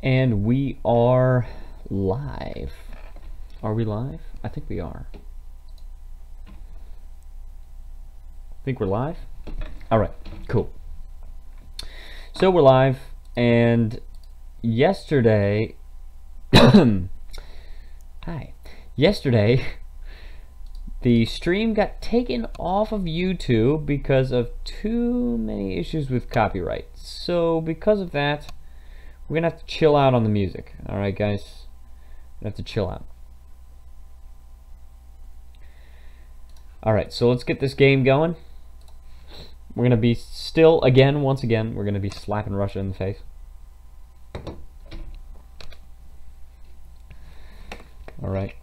And we are live. Are we live? I think we are. Think we're live? Alright, cool. So we're live, and yesterday... Hi. Yesterday, the stream got taken off of YouTube because of too many issues with copyright. So because of that, we're gonna have to chill out on the music. Alright guys? We're gonna have to chill out. Alright, so let's get this game going. We're gonna be still, once again, we're gonna be slapping Russia in the face. Alright.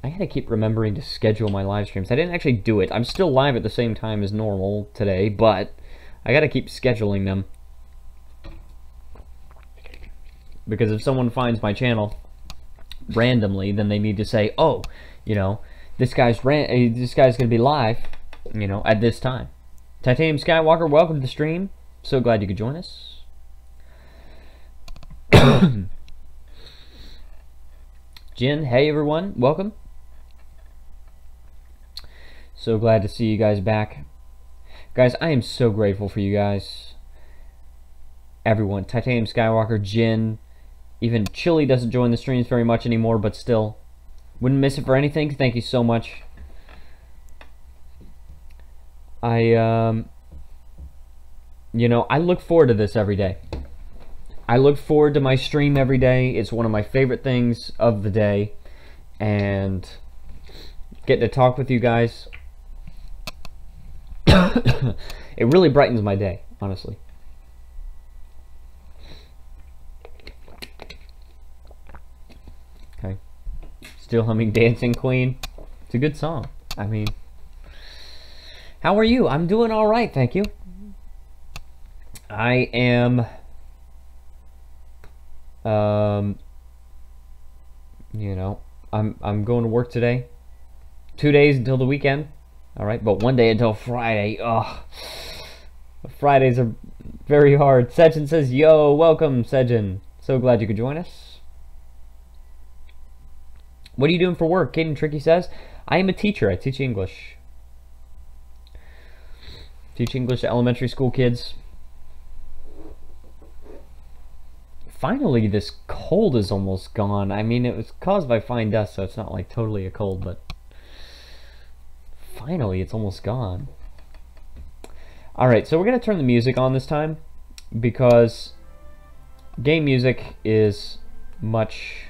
I gotta keep remembering to schedule my live streams. I didn't actually do it. I'm still live at the same time as normal today, but I gotta keep scheduling them. Because if someone finds my channel randomly, then they need to say, oh, you know, this guy's gonna be live, you know, at this time. Titanium Skywalker, welcome to the stream. So glad you could join us. Jin, hey everyone, welcome. So glad to see you guys back. Guys, I am so grateful for you guys. Everyone, Titanium Skywalker, Jin, even Chili doesn't join the streams very much anymore, but still, wouldn't miss it for anything. Thank you so much. You know, I look forward to this every day. I look forward to my stream every day. It's one of my favorite things of the day. And getting to talk with you guys, it really brightens my day, honestly. Okay. Still humming Dancing Queen. It's a good song. I mean, how are you? I'm doing all right, thank you. I am, you know, I'm going to work today. 2 days until the weekend. All right, but 1 day until Friday. Ugh. Fridays are very hard. Sejin says, yo, welcome, Sejin. So glad you could join us. What are you doing for work? Caden Tricky says, I am a teacher. I teach English. Teach English to elementary school kids. Finally, this cold is almost gone. I mean, it was caused by fine dust, so it's not like totally a cold, but finally, it's almost gone. Alright, so we're going to turn the music on this time, because game music is much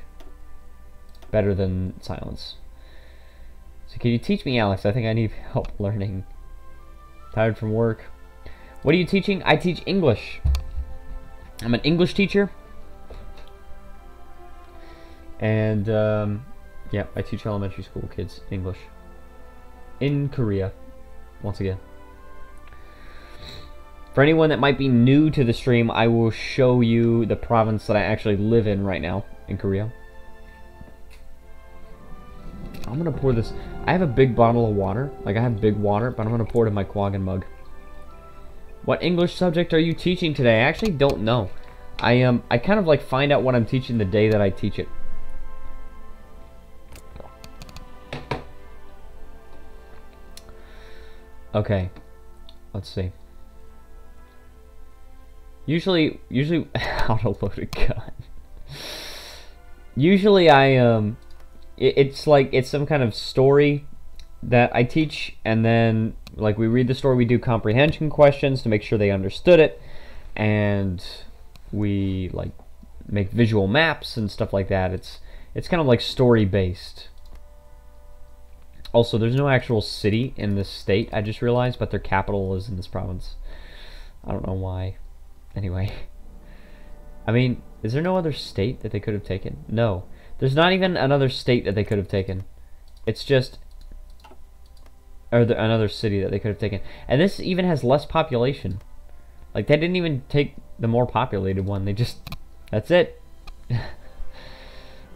better than silence. So can you teach me, Alex? I think I need help learning. Tired from work. What are you teaching? I teach English. I'm an English teacher. And, yeah, I teach elementary school kids English. In Korea. Once again. For anyone that might be new to the stream, I will show you the province that I actually live in right now, in Korea. I'm gonna pour this. I have a big bottle of water. Like, I have big water, but I'm gonna pour it in my Quaggan mug. What English subject are you teaching today? I actually don't know. I kind of like find out what I'm teaching the day that I teach it. Okay. Let's see. Usually how to load a gun. Usually it's like, it's some kind of story that I teach, and then like we read the story, we do comprehension questions to make sure they understood it, and we like make visual maps and stuff like that. It's kind of like story based. Also, there's no actual city in this state, I just realized, but their capital is in this province. I don't know why. Anyway. I mean, is there no other state that they could have taken? No. There's not even another state that they could have taken. It's just... Or another city that they could have taken. And this even has less population. Like, they didn't even take the more populated one. They just... That's it.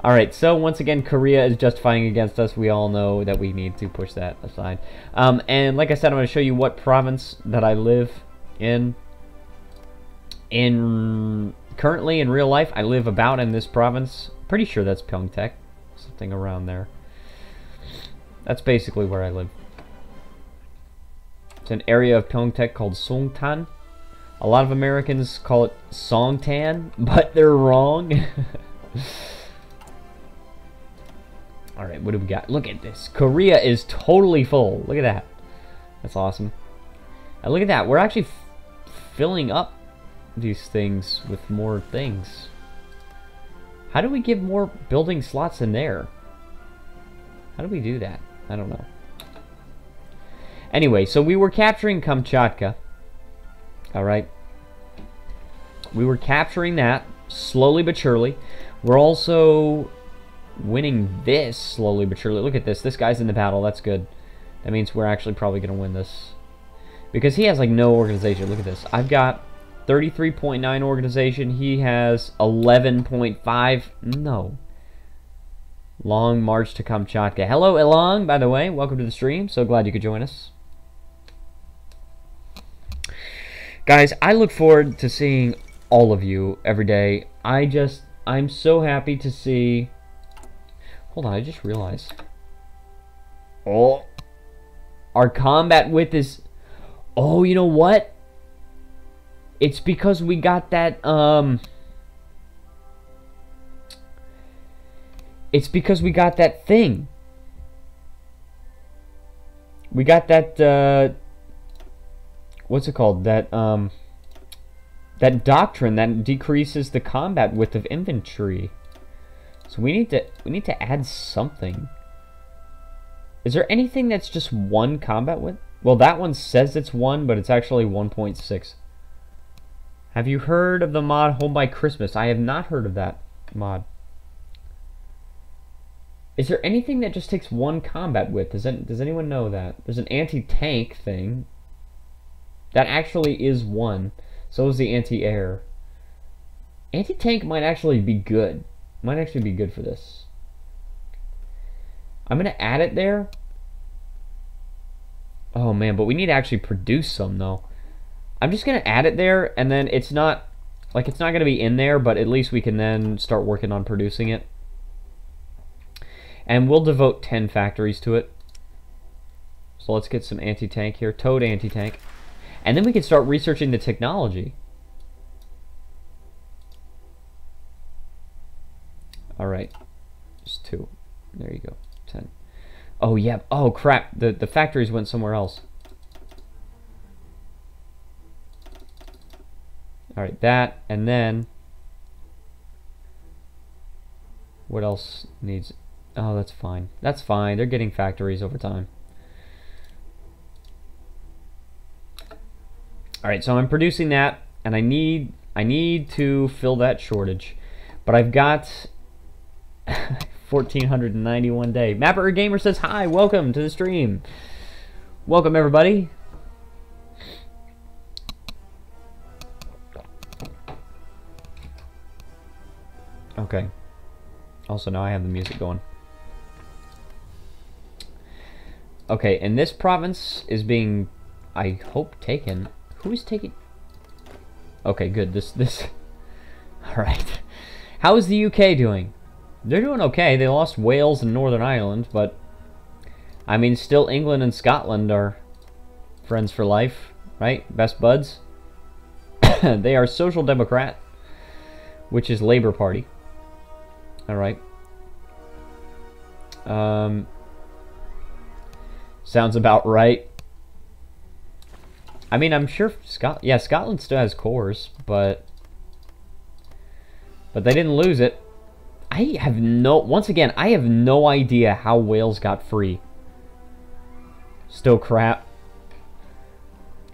Alright, so once again, Korea is justifying against us. We all know that we need to push that aside. And like I said, I'm going to show you what province that I live in Currently, in real life, I live about in this province. Pretty sure that's Pyeongtaek. Something around there. That's basically where I live. It's an area of Pyeongtaek called Songtan. A lot of Americans call it Songtan, but they're wrong. Alright, what do we got? Look at this. Korea is totally full. Look at that. That's awesome. And look at that. We're actually filling up these things with more things. How do we give more building slots in there? How do we do that? I don't know. Anyway, so we were capturing Kamchatka. Alright. We were capturing that slowly but surely. We're also winning this slowly but surely. Look at this. This guy's in the battle. That's good. That means we're actually probably going to win this. Because he has like no organization. Look at this. I've got 33.9 organization. He has 11.5. No. Long march to Kamchatka. Hello, Elong, by the way. Welcome to the stream. So glad you could join us. Guys, I look forward to seeing all of you every day. I'm so happy to see... Hold on, I just realized. Oh. Our combat width is... Oh, you know what? It's because we got that, It's because we got that thing. We got that, what's it called? That doctrine that decreases the combat width of infantry. So we need to add something. Is there anything that's just 1 combat width? Well, that one says it's 1, but it's actually 1.6. Have you heard of the mod Home by Christmas? I have not heard of that mod. Is there anything that just takes 1 combat width? Does anyone know that? There's an anti-tank thing. That actually is 1. So is the anti-air. Anti-tank might actually be good. Might actually be good for this. I'm going to add it there. Oh man, but we need to actually produce some though. I'm just going to add it there, and then it's not going to be in there, but at least we can then start working on producing it. And we'll devote 10 factories to it. So let's get some anti-tank here. Toad anti-tank. And then we can start researching the technology. Alright. Just 2. There you go. 10. Oh, yeah. Oh, crap. The factories went somewhere else. Alright, that. And then... What else needs... Oh, that's fine. That's fine. They're getting factories over time. Alright, so I'm producing that, and I need to fill that shortage. But I've got 1,491 day. Mapper Gamer says hi, welcome to the stream. Welcome everybody. Okay. Also now I have the music going. Okay, and this province is being, I hope, taken. Who is taking? Okay, good. This. All right. How is the UK doing? They're doing okay. They lost Wales and Northern Ireland, but I mean, still England and Scotland are friends for life, right? Best buds. They are Social Democrat, which is Labour Party. All right. Sounds about right. I mean, I'm sure Scotland still has cores, but they didn't lose it. Once again, I have no idea how Wales got free. Still crap.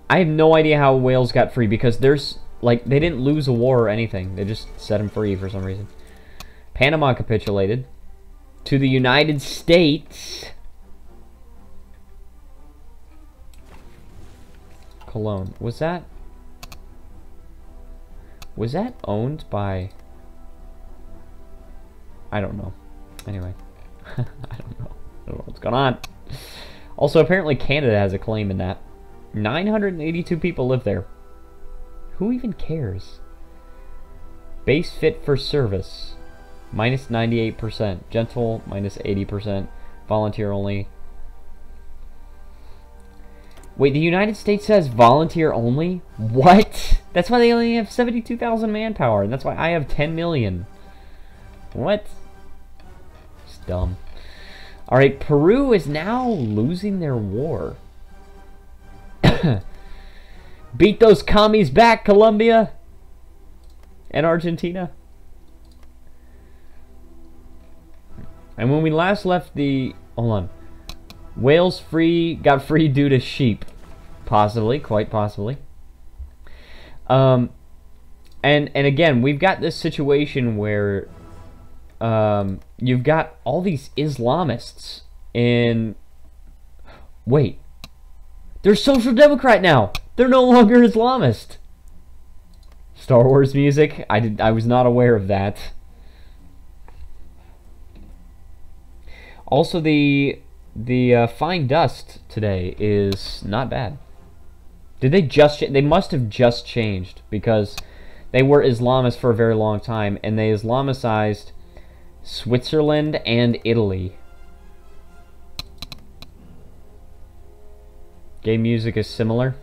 I have no idea how Wales got free because there's, like, they didn't lose a war or anything. They just set them free for some reason. Panama capitulated to the United States. Cologne. Was that owned by... I don't know. Anyway. I don't know what's going on. Also, apparently Canada has a claim in that. 982 people live there. Who even cares? Base fit for service, minus 98%. Gentle, minus 80%. Volunteer only. Wait, the United States says volunteer only? What? That's why they only have 72,000 manpower, and that's why I have 10 million. What? It's dumb. Alright, Peru is now losing their war. Beat those commies back, Colombia! And Argentina. And when we last left the... Hold on. Wales got free due to sheep. Possibly, quite possibly. And again, we've got this situation where you've got all these Islamists in... Wait. They're Social Democrat now! They're no longer Islamist! Star Wars music? I was not aware of that. Also, the fine dust today is not bad. Did they just... They must have just changed, because they were Islamist for a very long time, and they Islamicized Switzerland and Italy. Game music is similar.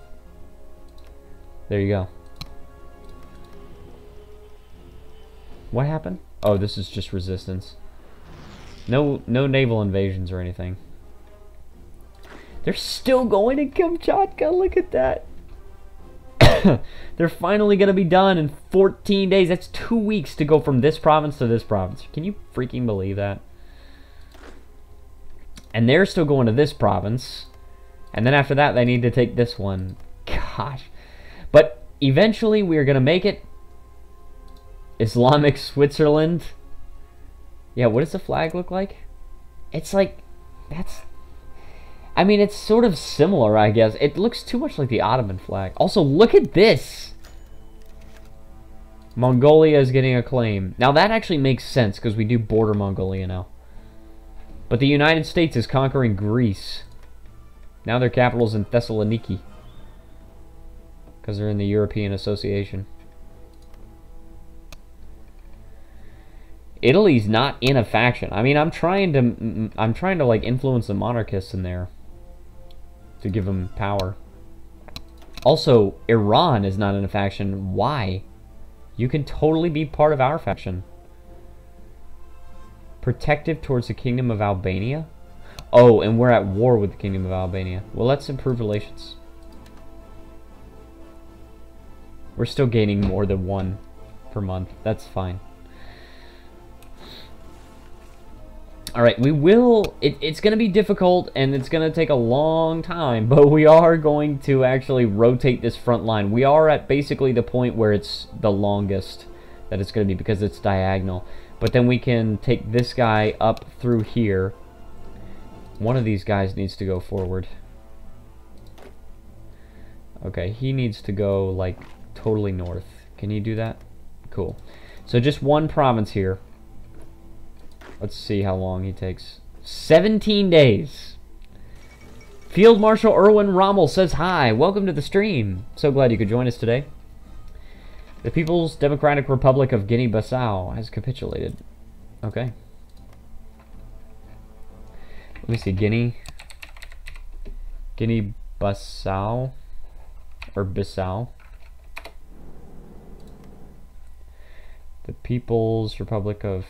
There you go. What happened? Oh, this is just resistance. No naval invasions or anything. They're still going to Kamchatka. Look at that. They're finally going to be done in 14 days. That's 2 weeks to go from this province to this province. Can you freaking believe that? And they're still going to this province. And then after that, they need to take this one. Gosh. But eventually, we're going to make it. Islamic Switzerland. Yeah, what does the flag look like? It's like... That's... I mean, it's sort of similar, I guess. It looks too much like the Ottoman flag. Also, look at this! Mongolia is getting a claim. Now, that actually makes sense, because we do border Mongolia now. But the United States is conquering Greece. Now their capital's in Thessaloniki. Because they're in the European Association. Italy's not in a faction. I mean, I'm trying to like influence the monarchists in there to give them power. Also, Iran is not in a faction. Why? You can totally be part of our faction. Protective towards the Kingdom of Albania? Oh, and we're at war with the Kingdom of Albania. Well, let's improve relations. We're still gaining more than 1 per month. That's fine. Alright, we will... It's going to be difficult, and it's going to take a long time, but we are going to actually rotate this front line. We are at basically the point where it's the longest that it's going to be, because it's diagonal. But then we can take this guy up through here. One of these guys needs to go forward. Okay, he needs to go, like, totally north. Can you do that? Cool. So just one province here. Let's see how long he takes. 17 days. Field Marshal Erwin Rommel says hi. Welcome to the stream. So glad you could join us today. The People's Democratic Republic of Guinea-Bissau has capitulated. Okay. Let me see. Guinea-Bissau. Or Bissau. The People's Republic of...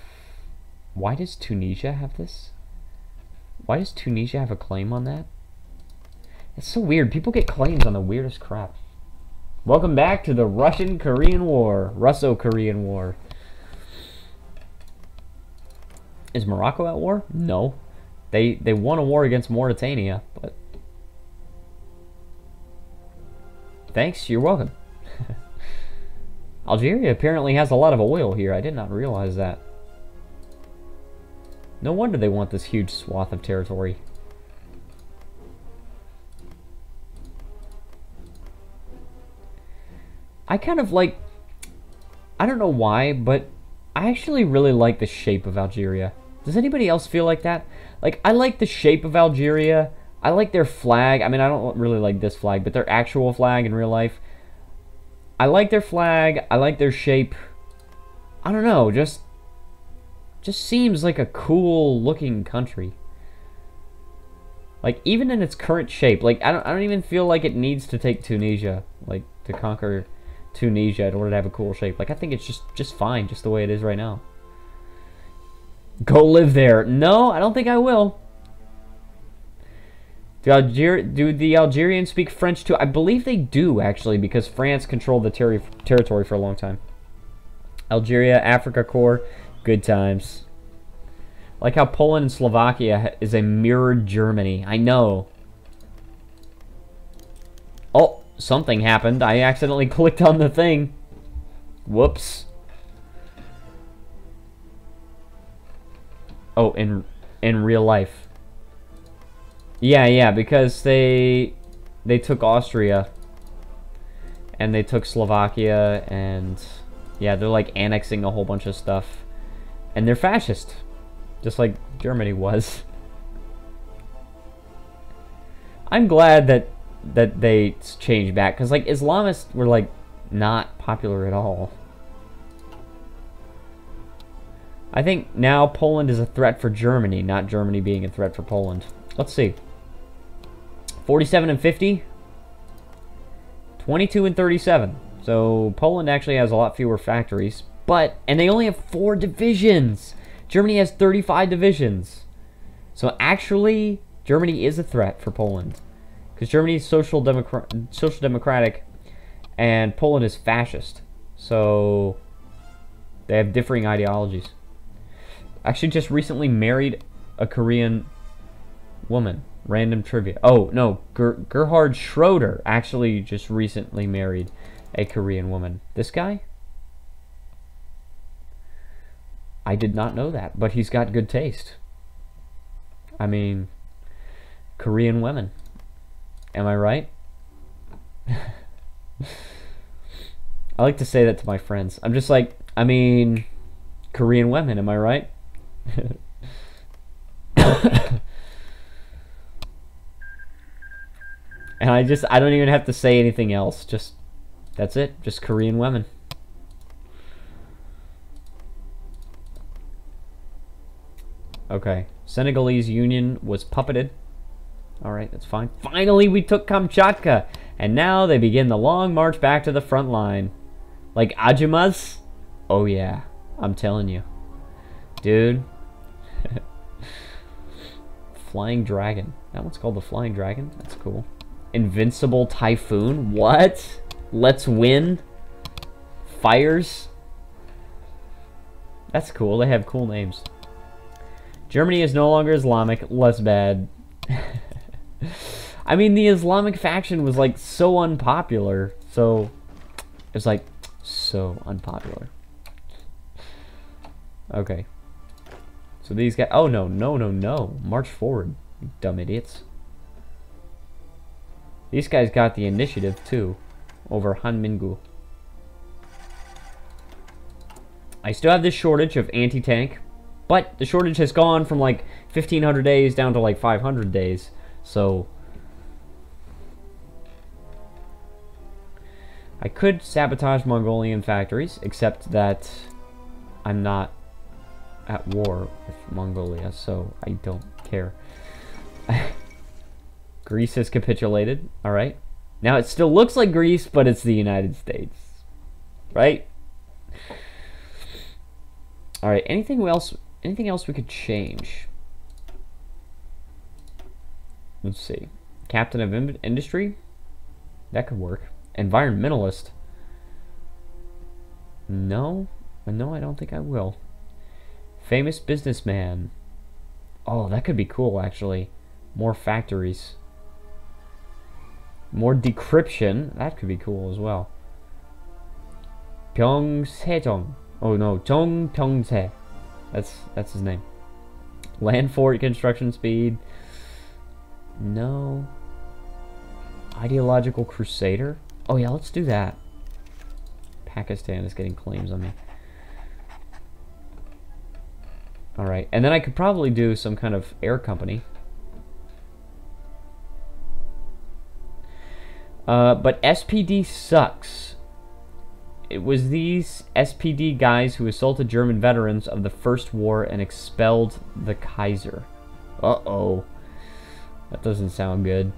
Why does Tunisia have this? Why does Tunisia have a claim on that? It's so weird. People get claims on the weirdest crap. Welcome back to the Russian-Korean War. Russo-Korean War. Is Morocco at war? No. They won a war against Mauritania, but... Thanks, you're welcome. Algeria apparently has a lot of oil here. I did not realize that. No wonder they want this huge swath of territory. I kind of like... I don't know why, but I actually really like the shape of Algeria. Does anybody else feel like that? Like, I like the shape of Algeria. I like their flag. I mean, I don't really like this flag, but their actual flag in real life. I like their flag. I like their shape. I don't know, just seems like a cool looking country. Like, even in its current shape, like, I don't even feel like it needs to take Tunisia, like, to conquer Tunisia in order to have a cool shape. Like, I think it's just fine, just the way it is right now. Go live there. No, I don't think I will. Do the Algerians speak French too? I believe they do, actually, because France controlled the territory for a long time. Algeria, Africa core, good times. Like how Poland and Slovakia is a mirrored Germany. I know. Oh, something happened. I accidentally clicked on the thing. Whoops. Oh, in real life. Yeah, because they took Austria. And they took Slovakia, and yeah, they're like annexing a whole bunch of stuff. And they're fascist. Just like Germany was. I'm glad that they changed back, because like Islamists were like not popular at all. I think now Poland is a threat for Germany, not Germany being a threat for Poland. Let's see. 47 and 50. 22 and 37. So Poland actually has a lot fewer factories, and they only have 4 divisions. Germany has 35 divisions. So actually, Germany is a threat for Poland. Because Germany is social democratic, and Poland is fascist. So they have differing ideologies. Actually just recently married a Korean woman. Random trivia. Oh, no. Gerhard Schroeder actually just recently married a Korean woman. This guy? I did not know that, but he's got good taste. I mean, Korean women. Am I right? I like to say that to my friends. I'm just like, I mean, Korean women, am I right? And I don't even have to say anything else. Just, that's it. Just Korean women. Okay. Senegalese Union was puppeted. Alright, that's fine. Finally, we took Kamchatka. And now they begin the long march back to the front line. Like Ajumas? Oh yeah. I'm telling you. Dude. Flying Dragon. That one's called the Flying Dragon. That's cool. Invincible Typhoon? What? Let's Win? Fires? That's cool. They have cool names. Germany is no longer Islamic. Less bad. I mean, the Islamic faction was like so unpopular. So, it's like so unpopular. Okay. So these guys... Oh, no. March forward, you dumb idiots. These guys got the initiative, too, over Han Mingu. I still have this shortage of anti-tank, but the shortage has gone from, like, 1,500 days down to, like, 500 days. So, I could sabotage Mongolian factories, except that I'm not at war with Mongolia, so I don't care. Greece has capitulated. Alright. Now it still looks like Greece, but it's the United States. Right? Alright, anything else we could change? Let's see. Captain of Industry? That could work. Environmentalist? No, I don't think I will. Famous businessman. Oh, that could be cool, actually. More factories. More decryption. That could be cool as well. Pyeongseong. Oh no, Pyeongse. That's his name. Land fort construction speed. No. Ideological crusader. Oh yeah, let's do that. Pakistan is getting claims on me. Alright, and then I could probably do some kind of air company. But SPD sucks. it was these SPD guys who assaulted German veterans of the First War and expelled the Kaiser. Uh-oh. That doesn't sound good.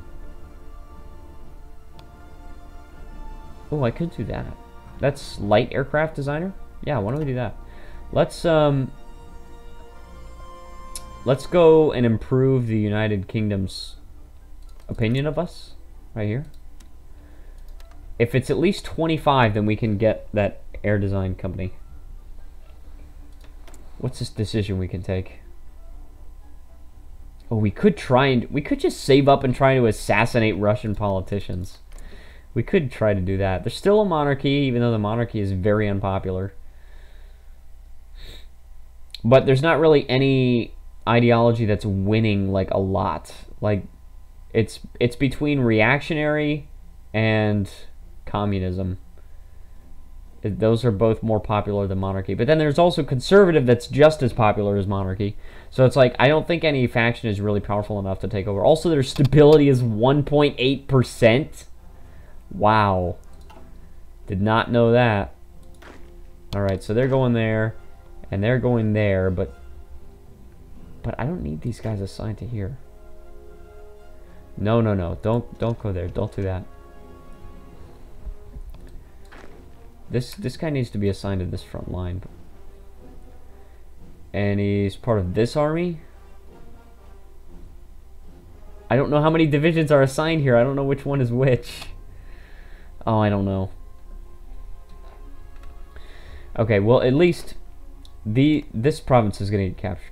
Oh, I could do that. That's light aircraft designer? Yeah, why don't we do that? Let's go and improve the United Kingdom's opinion of us right here. If it's at least 25, then we can get that air design company. What's this decision we can take? Oh, we could just save up and try to assassinate Russian politicians. We could try to do that. There's still a monarchy, even though the monarchy is very unpopular. But there's not really any ideology that's winning like a lot. Like it's between reactionary and communism. Those are both more popular than monarchy. But then there's also conservative that's just as popular as monarchy. So it's like, I don't think any faction is really powerful enough to take over. Also, their stability is 1.8%. Wow. Did not know that. Alright, so they're going there. And they're going there, but I don't need these guys assigned to here. No, no, no. Don't go there. Don't do that. This guy needs to be assigned to this front line. And he's part of this army. I don't know how many divisions are assigned here. I don't know which one is which. Oh, I don't know. Okay, well, at least this province is going to get captured.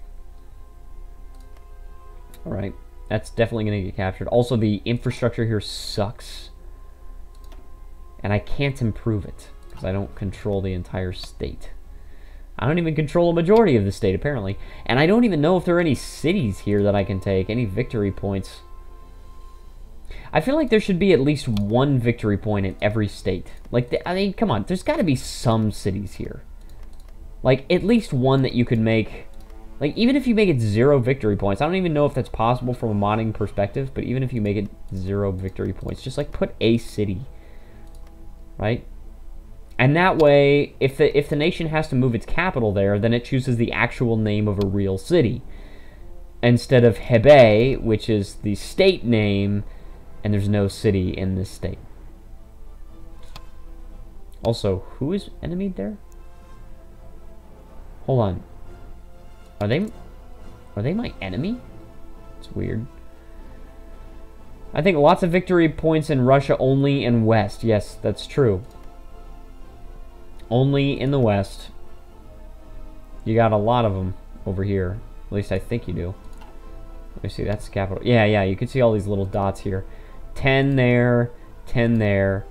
Alright, that's definitely going to get captured. Also, the infrastructure here sucks. And I can't improve it. I don't control the entire state. I don't even control a majority of the state, apparently. And I don't even know if there are any cities here that I can take, any victory points. I feel like there should be at least one victory point in every state. Like, I mean, come on, there's got to be some cities here. Like, at least one that you could make. Like, even if you make it 0 victory points, I don't even know if that's possible from a modding perspective, but even if you make it 0 victory points, just, like, put a city. Right? And that way, if the nation has to move its capital there, then it chooses the actual name of a real city. Instead of Hebei, which is the state name, and there's no city in this state. Also, who is enemied there? Hold on. Are they my enemy? It's weird. I think lots of victory points in Russia only in West. Yes, that's true. Only in the West. You got a lot of them over here. At least I think you do. Let me see, that's the capital. Yeah, yeah, you can see all these little dots here. 10 there, 10 there,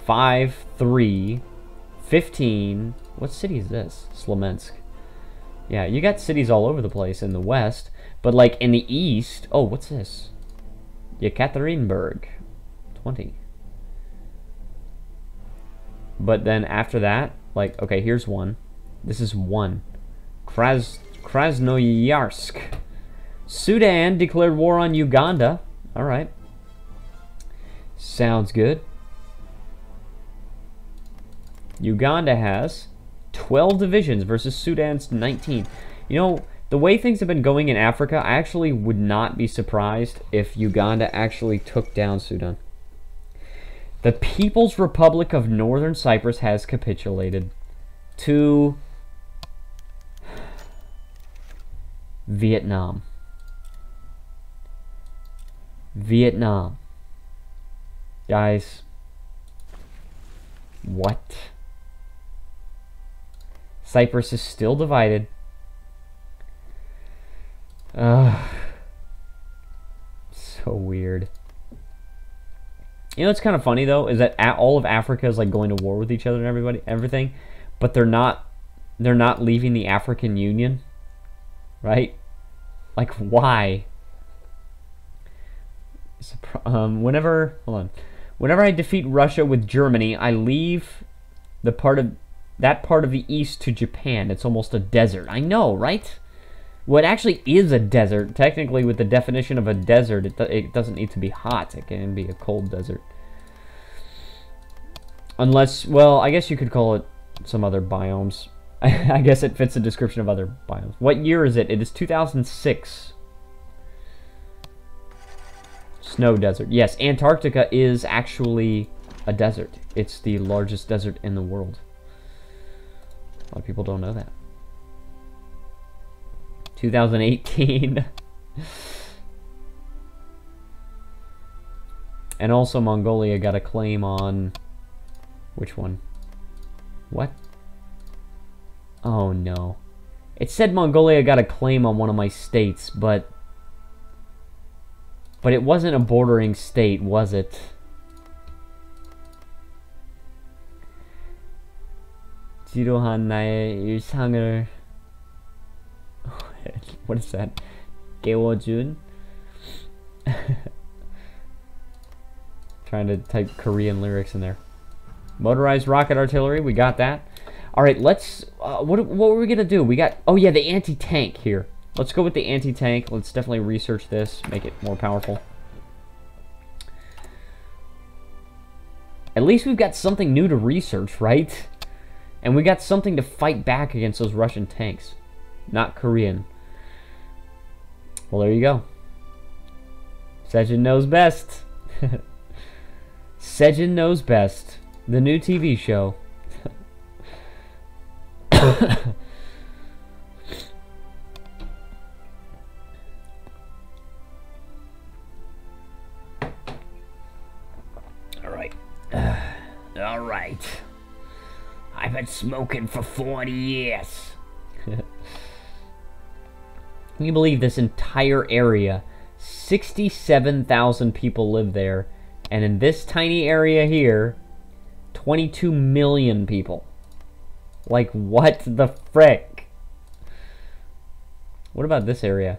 5, 3, 15. What city is this? Slomensk. Yeah, you got cities all over the place in the West. But like in the East, oh, what's this? Yekaterinburg. 20. But then after that, like, okay, here's one. This is 1. Krasnoyarsk. Sudan declared war on Uganda. Alright. Sounds good. Uganda has 12 divisions versus Sudan's 19. You know, the way things have been going in Africa, I actually would not be surprised if Uganda actually took down Sudan. The People's Republic of Northern Cyprus has capitulated to Vietnam. Vietnam. Guys. What? Cyprus is still divided. So weird. You know what's kind of funny though is that all of Africa is like going to war with each other and everything, but they're not leaving the African Union, right? Like why? Whenever I defeat Russia with Germany, I leave that part of the east to Japan. It's almost a desert. I know, right? Well, it actually is a desert. Technically, with the definition of a desert, it doesn't need to be hot. It can be a cold desert. Unless, well, I guess you could call it some other biomes. I guess it fits the description of other biomes. What year is it? It is 2006. Snow desert. Yes, Antarctica is actually a desert. It's the largest desert in the world. A lot of people don't know that. 2018. And also Mongolia got a claim on... Which one? What? Oh no. It said Mongolia got a claim on one of my states, but it wasn't a bordering state, was it? 지루한 나의 일상을 What is that? 깨워준? Trying to type Korean lyrics in there. Motorized rocket artillery, we got that. Alright, let's... what were we gonna do? We got... Oh yeah, the anti-tank here. Let's go with the anti-tank. Let's definitely research this, make it more powerful. At least we've got something new to research, right? And we got something to fight back against those Russian tanks. Not Korean. Well, there you go. Sejin knows best. Sejin knows best. The new TV show. Alright. Alright. I've been smoking for 40 years. Can you believe this entire area? 67,000 people live there. And in this tiny area here, 22 million people. Like, what the frick? What about this area?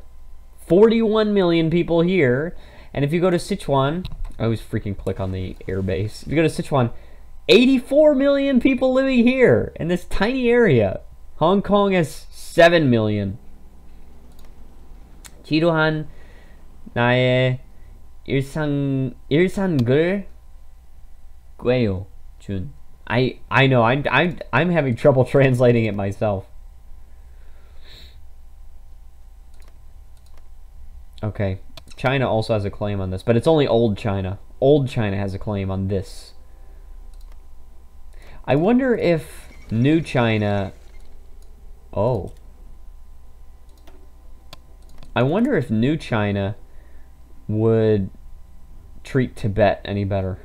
41 million people here. And if you go to Sichuan, I always freaking click on the airbase. If you go to Sichuan, 84 million people living here in this tiny area. Hong Kong has 7 million. 지루한 나의 일상을 꿰요 준. I know I'm having trouble translating it myself. Okay, China also has a claim on this, but it's only old China. Old China has a claim on this. I wonder if new China... Oh. I wonder if new China would treat Tibet any better.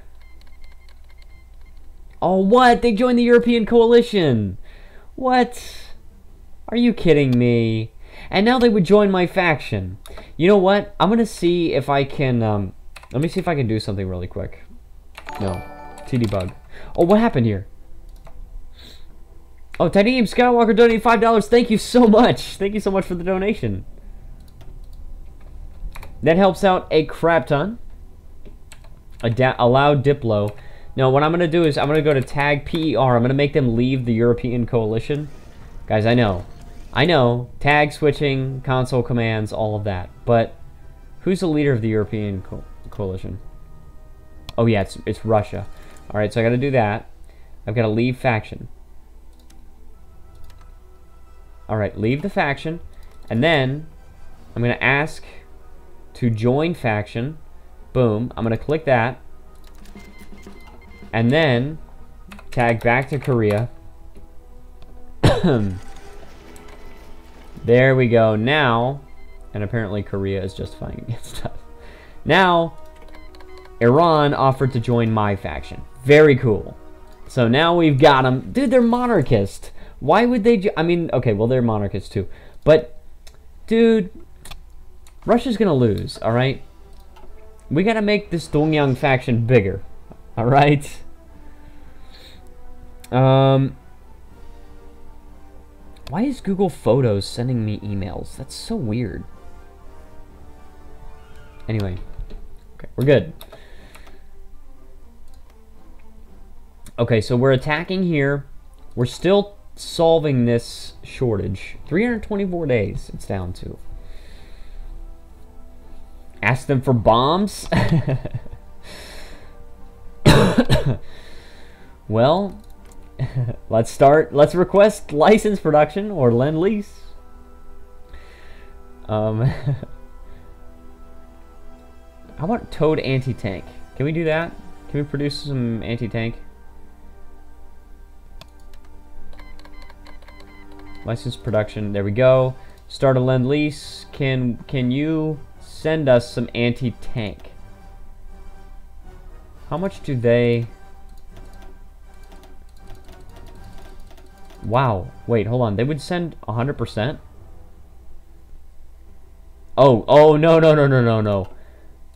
Oh, what? They joined the European coalition. What? Are you kidding me? And now they would join my faction. You know what? I'm going to see if I can... let me see if I can do something really quick. No. TD bug. Oh, what happened here? Oh, Titanium Skywalker donated $5. Thank you so much. Thank you so much for the donation. That helps out a crap ton. Allow Diplo. No, what I'm going to do is I'm going to go to tag PER. I'm going to make them leave the European coalition. Guys, I know. I know. Tag switching, console commands, all of that. But who's the leader of the European coalition? Oh, yeah, it's Russia. All right, so I got to do that. I've got to leave faction. All right, leave the faction. And then I'm going to ask to join faction. Boom. I'm going to click that. And then tag back to Korea. There we go. Now, and apparently Korea is justifying against us. Now, Iran offered to join my faction. Very cool. So now we've got them. Dude, they're monarchist. Why would they... I mean, okay, well, they're monarchists too. But, dude, Russia's going to lose, all right? We got to make this Dongyang faction bigger, all right? Why is Google Photos sending me emails? That's so weird. Anyway, okay, we're good. Okay, so we're attacking here. We're still solving this shortage. 324 days it's down to. Ask them for bombs? Well, Let's request license production or lend lease. How about Toad anti-tank? Can we do that? Can we produce some anti-tank? License production. There we go. Start a lend lease. Can you send us some anti-tank? How much do they... Wow. Wait, hold on. They would send 100%? Oh, no.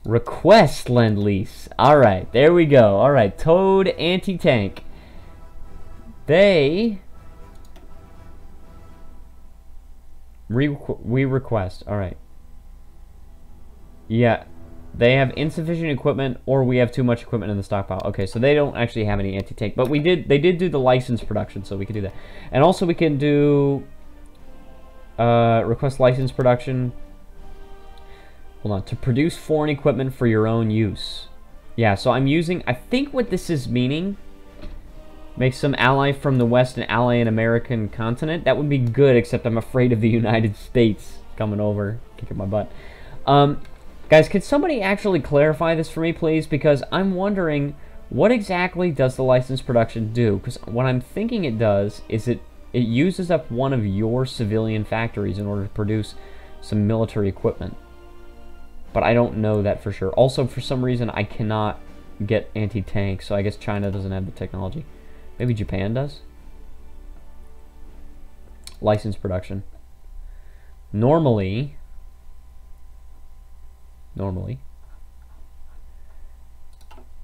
Request lend lease. Alright, there we go. Alright, Toad anti-tank. We request. Alright. Yeah. They have insufficient equipment, or we have too much equipment in the stockpile. Okay, so they don't actually have any anti-tank. But they did do the license production, so we can do that. And also we can do request license production. Hold on. To produce foreign equipment for your own use. Yeah, so I'm using... I think what this is meaning... Make some ally from the West and ally an American continent. That would be good, except I'm afraid of the United States coming over, kicking my butt. Guys, could somebody actually clarify this for me, please? Because I'm wondering, what exactly does the license production do? Because what I'm thinking it does is it uses up one of your civilian factories in order to produce some military equipment. But I don't know that for sure. Also, for some reason, I cannot get anti-tank, so I guess China doesn't have the technology. Maybe Japan does? License production. Normally...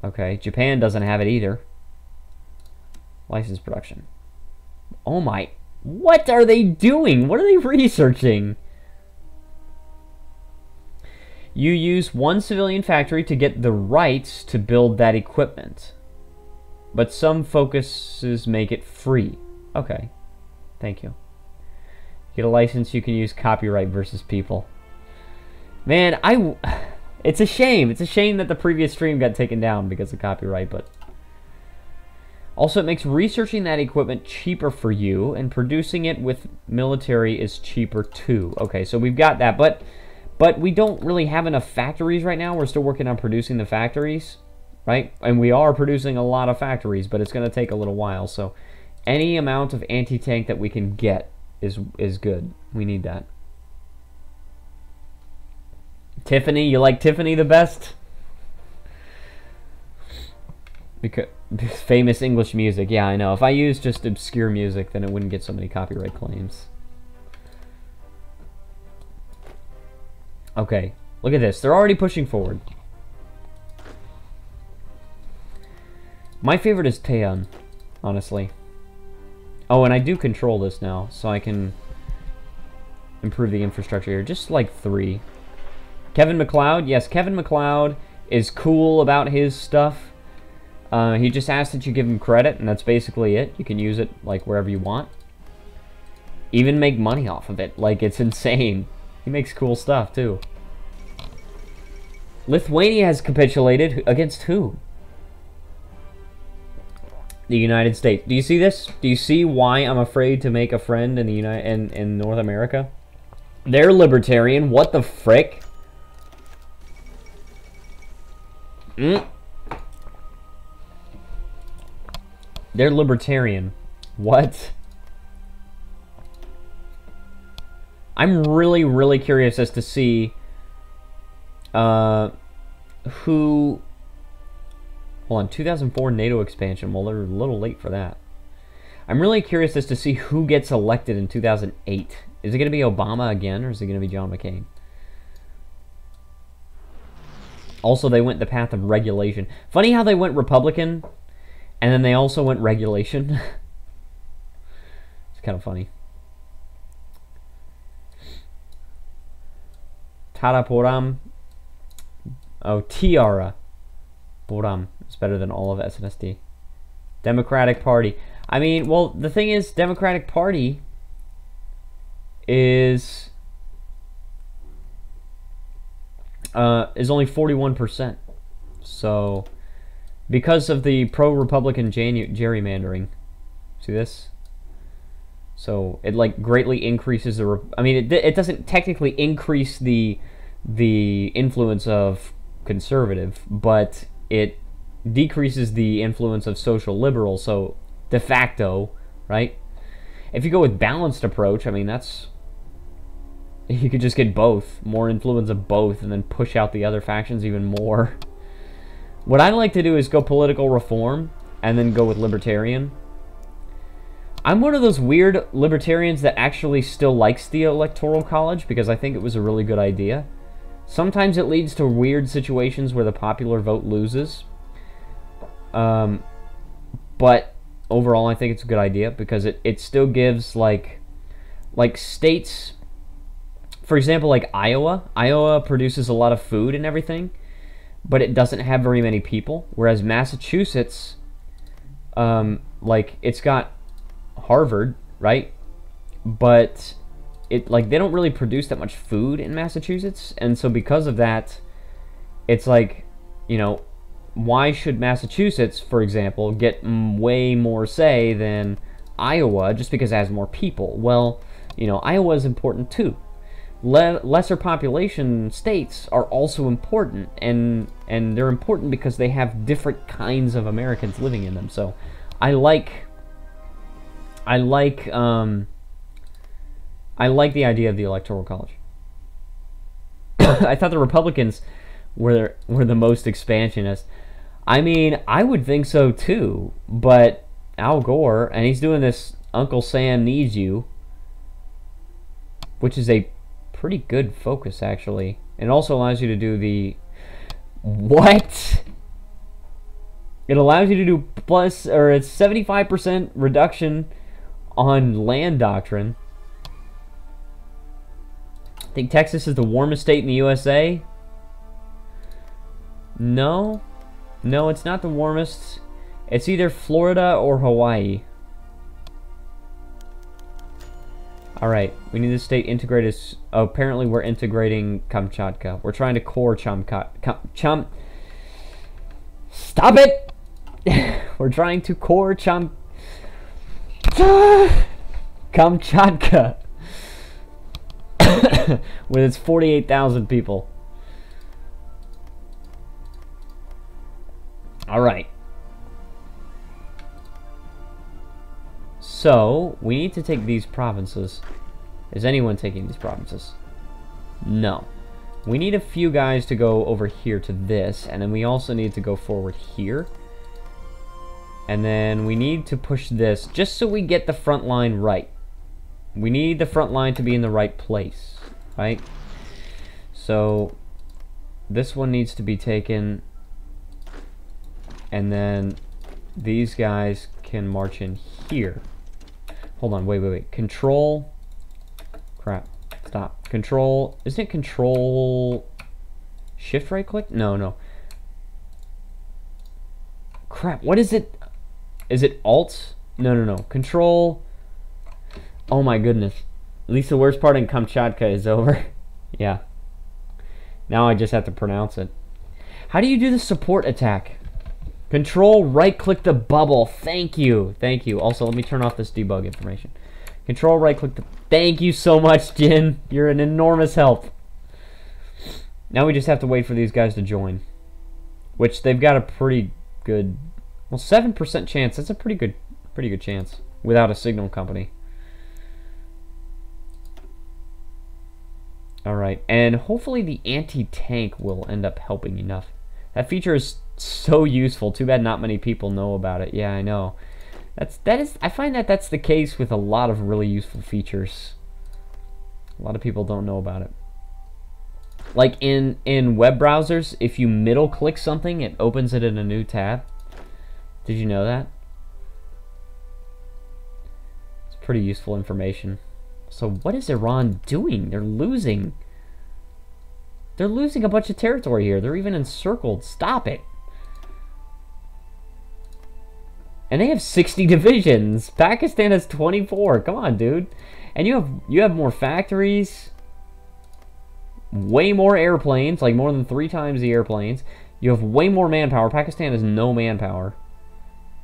Okay, Japan doesn't have it either. License production. Oh my... What are they doing? What are they researching? You use one civilian factory to get the rights to build that equipment. But some focuses make it free. Okay. Thank you. Get a license, you can use copyright versus people. Man, it's a shame. It's a shame that the previous stream got taken down because of copyright, but... Also, it makes researching that equipment cheaper for you, and producing it with military is cheaper too. Okay, so we've got that, but we don't really have enough factories right now. We're still working on producing the factories, right? And we are producing a lot of factories, but it's going to take a little while, so any amount of anti-tank that we can get is good. We need that. Tiffany, you like Tiffany the best? Because famous English music. Yeah, I know. If I used just obscure music, then it wouldn't get so many copyright claims. Okay, look at this. They're already pushing forward. My favorite is Taeyeon, honestly. Oh, and I do control this now, so I can improve the infrastructure here. Just like 3. Kevin MacLeod, yes, Kevin MacLeod is cool about his stuff. He just asks that you give him credit, and that's basically it. You can use it, like, wherever you want. Even make money off of it. Like, it's insane. He makes cool stuff, too. Lithuania has capitulated. Against who? The United States. Do you see this? Do you see why I'm afraid to make a friend in the in North America? They're libertarian. What the frick? They're libertarian. What? I'm really, really curious as to see who... Hold on, 2004 NATO expansion. Well, they're a little late for that. I'm really curious as to see who gets elected in 2008. Is it going to be Obama again, or is it going to be John McCain? Also, they went the path of regulation. Funny how they went Republican, and then they also went regulation. It's kind of funny. Taraporam. Oh, Tiara. Boram. It's better than all of SNSD. Democratic Party. I mean, well, the thing is, Democratic Party is only 41%. So, because of the pro-Republican gerrymandering, See this? So it like greatly increases the. I mean, it doesn't technically increase the influence of conservative, but it decreases the influence of social liberal. So de facto, right? If you go with balanced approach, I mean that's. You could just get both, more influence of both, and then push out the other factions even more. What I like to do is go political reform and then go with libertarian. I'm one of those weird libertarians that actually still likes the Electoral College because I think it was a really good idea. Sometimes it leads to weird situations where the popular vote loses. But overall I think it's a good idea because it still gives like states, for example, like Iowa. Iowa produces a lot of food and everything, but it doesn't have very many people. Whereas Massachusetts, like it's got Harvard, right? But it like they don't really produce that much food in Massachusetts, and so because of that, it's like, you know, why should Massachusetts, for example, get way more say than Iowa just because it has more people? Well, you know, Iowa is important too. Lesser population states are also important, and they're important because they have different kinds of Americans living in them. So I like the idea of the Electoral College. I thought the Republicans were the most expansionist. I mean, I would think so too, but Al Gore, and he's doing this Uncle Sam Needs You, which is a pretty good focus, actually. It also allows you to do the... What? It allows you to do plus, or it's 75% reduction on land doctrine. I think Texas is the warmest state in the USA. No. No, it's not the warmest. It's either Florida or Hawaii. Alright, we need the state integrated. Oh, apparently we're integrating Kamchatka. We're trying to core Stop it! We're trying to core Kamchatka. With its 48,000 people. Alright. So, we need to take these provinces. Is anyone taking these provinces? No. We need a few guys to go over here to this, and then we also need to go forward here. And then we need to push this, just so we get the front line right. We need the front line to be in the right place, right? So, this one needs to be taken, and then these guys can march in here. Hold on, wait. Control. Crap. Stop. Control. Isn't it control... Shift right click? No. Crap, what is it? Is it alt? No. Control. Oh my goodness. At least the worst part in Kamchatka is over. Yeah. Now I just have to pronounce it. How do you do the support attack? Control right click the bubble. Thank you. Also, let me turn off this debug information. Control right click the... Thank you so much, Jin. You're an enormous help. Now we just have to wait for these guys to join. Which they've got a pretty good... Well, 7% chance. That's a pretty good chance. Without a signal company. Alright, and hopefully the anti-tank will end up helping enough. That feature is so useful. Too bad not many people know about it. Yeah, I know. I find that that's the case with a lot of really useful features. A lot of people don't know about it. Like in web browsers, if you middle click something, it opens it in a new tab. Did you know that? It's pretty useful information. So what is Iran doing? They're losing. They're losing a bunch of territory here. They're even encircled. Stop it. And they have 60 divisions. Pakistan has 24. Come on, dude. And you have more factories. Way more airplanes. Like more than 3 times the airplanes. You have way more manpower. Pakistan has no manpower.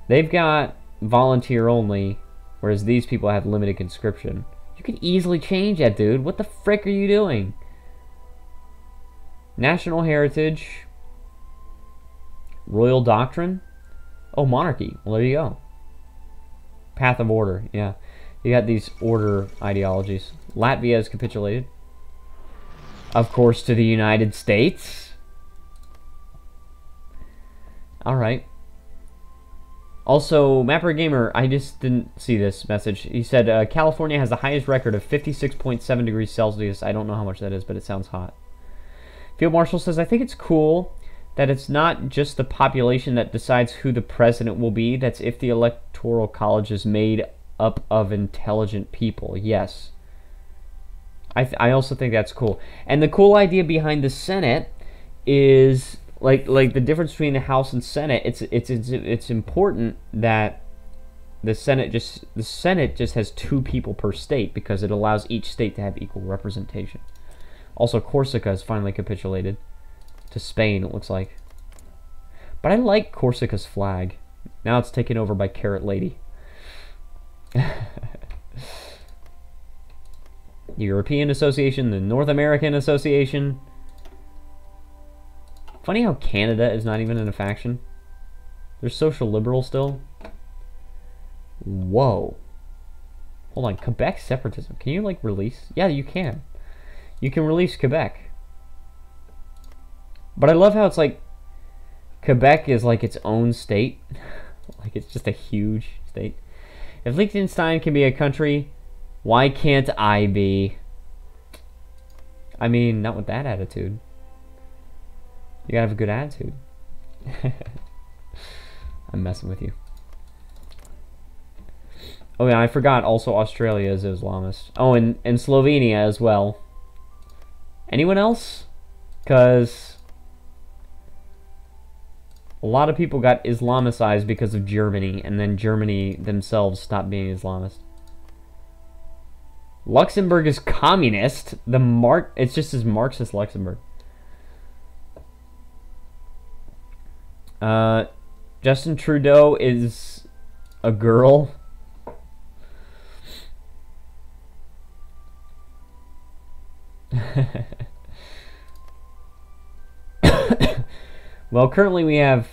They've got volunteer only. Whereas these people have limited conscription. You can easily change that, dude. What the frick are you doing? National heritage. Royal doctrine. Oh, monarchy. Well, there you go. Path of order. Yeah. You got these order ideologies. Latvia has capitulated. Of course, to the United States. Alright. Also, Mapper Gamer, I just didn't see this message. He said, California has the highest record of 56.7 degrees Celsius. I don't know how much that is, but it sounds hot. Field Marshal says, I think it's cool that it's not just the population that decides who the president will be. That's if the Electoral College is made up of intelligent people. Yes. I also think that's cool. And the cool idea behind the Senate is... Like the difference between the House and Senate, it's important that the Senate just has 2 people per state because it allows each state to have equal representation. Also, Corsica has finally capitulated to Spain, it looks like. But I like Corsica's flag. Now it's taken over by Carrot Lady. The European Association, the North American Association. Funny how Canada is not even in a faction. They're social liberal still. Whoa. Hold on, Quebec separatism. Can you, like, release? Yeah, you can. You can release Quebec. But I love how it's like Quebec is like its own state. Like it's just a huge state. If Liechtenstein can be a country, why can't I be? I mean, not with that attitude. You gotta have a good attitude. I'm messing with you. Oh yeah, I forgot also Australia is Islamist. Oh, and Slovenia as well. Anyone else? Because a lot of people got Islamicized because of Germany, and then Germany themselves stopped being Islamist. Luxembourg is communist. It's just as Marxist Luxembourg. Justin Trudeau is a girl. Well, currently we have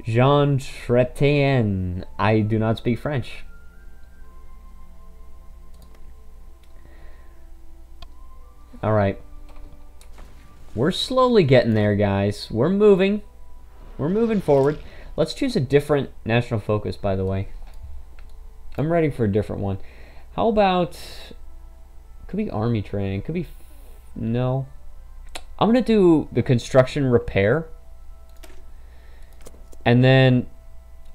Jean Chrétien. I do not speak French. Alright. We're slowly getting there, guys. We're moving. We're moving forward. Let's choose a different national focus, by the way. I'm ready for a different one. How about... Could be army training. Could be... No. I'm going to do the construction repair. And then...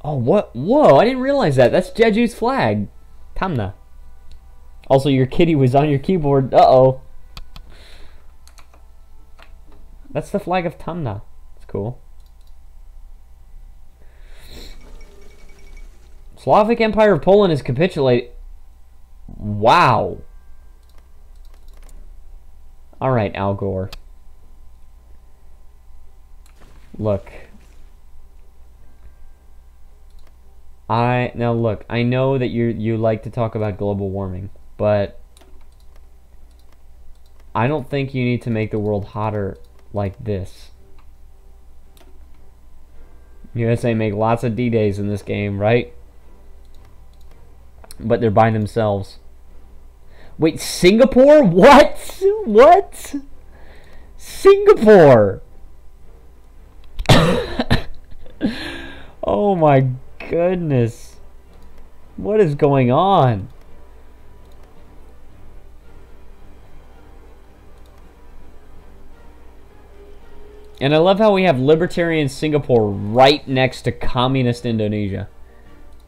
Oh, what? Whoa, I didn't realize that. That's Jeju's flag. Tamna. Also, your kitty was on your keyboard. Uh-oh. That's the flag of Tamna. It's cool. Slavic Empire of Poland has capitulated. Wow. Alright, Al Gore. Look. Now look, I know that you like to talk about global warming, but I don't think you need to make the world hotter like this. USA make lots of D-Days in this game, right? But they're by themselves. Wait, Singapore? What? What? Singapore! Oh my goodness. What is going on? And I love how we have libertarian Singapore right next to communist Indonesia.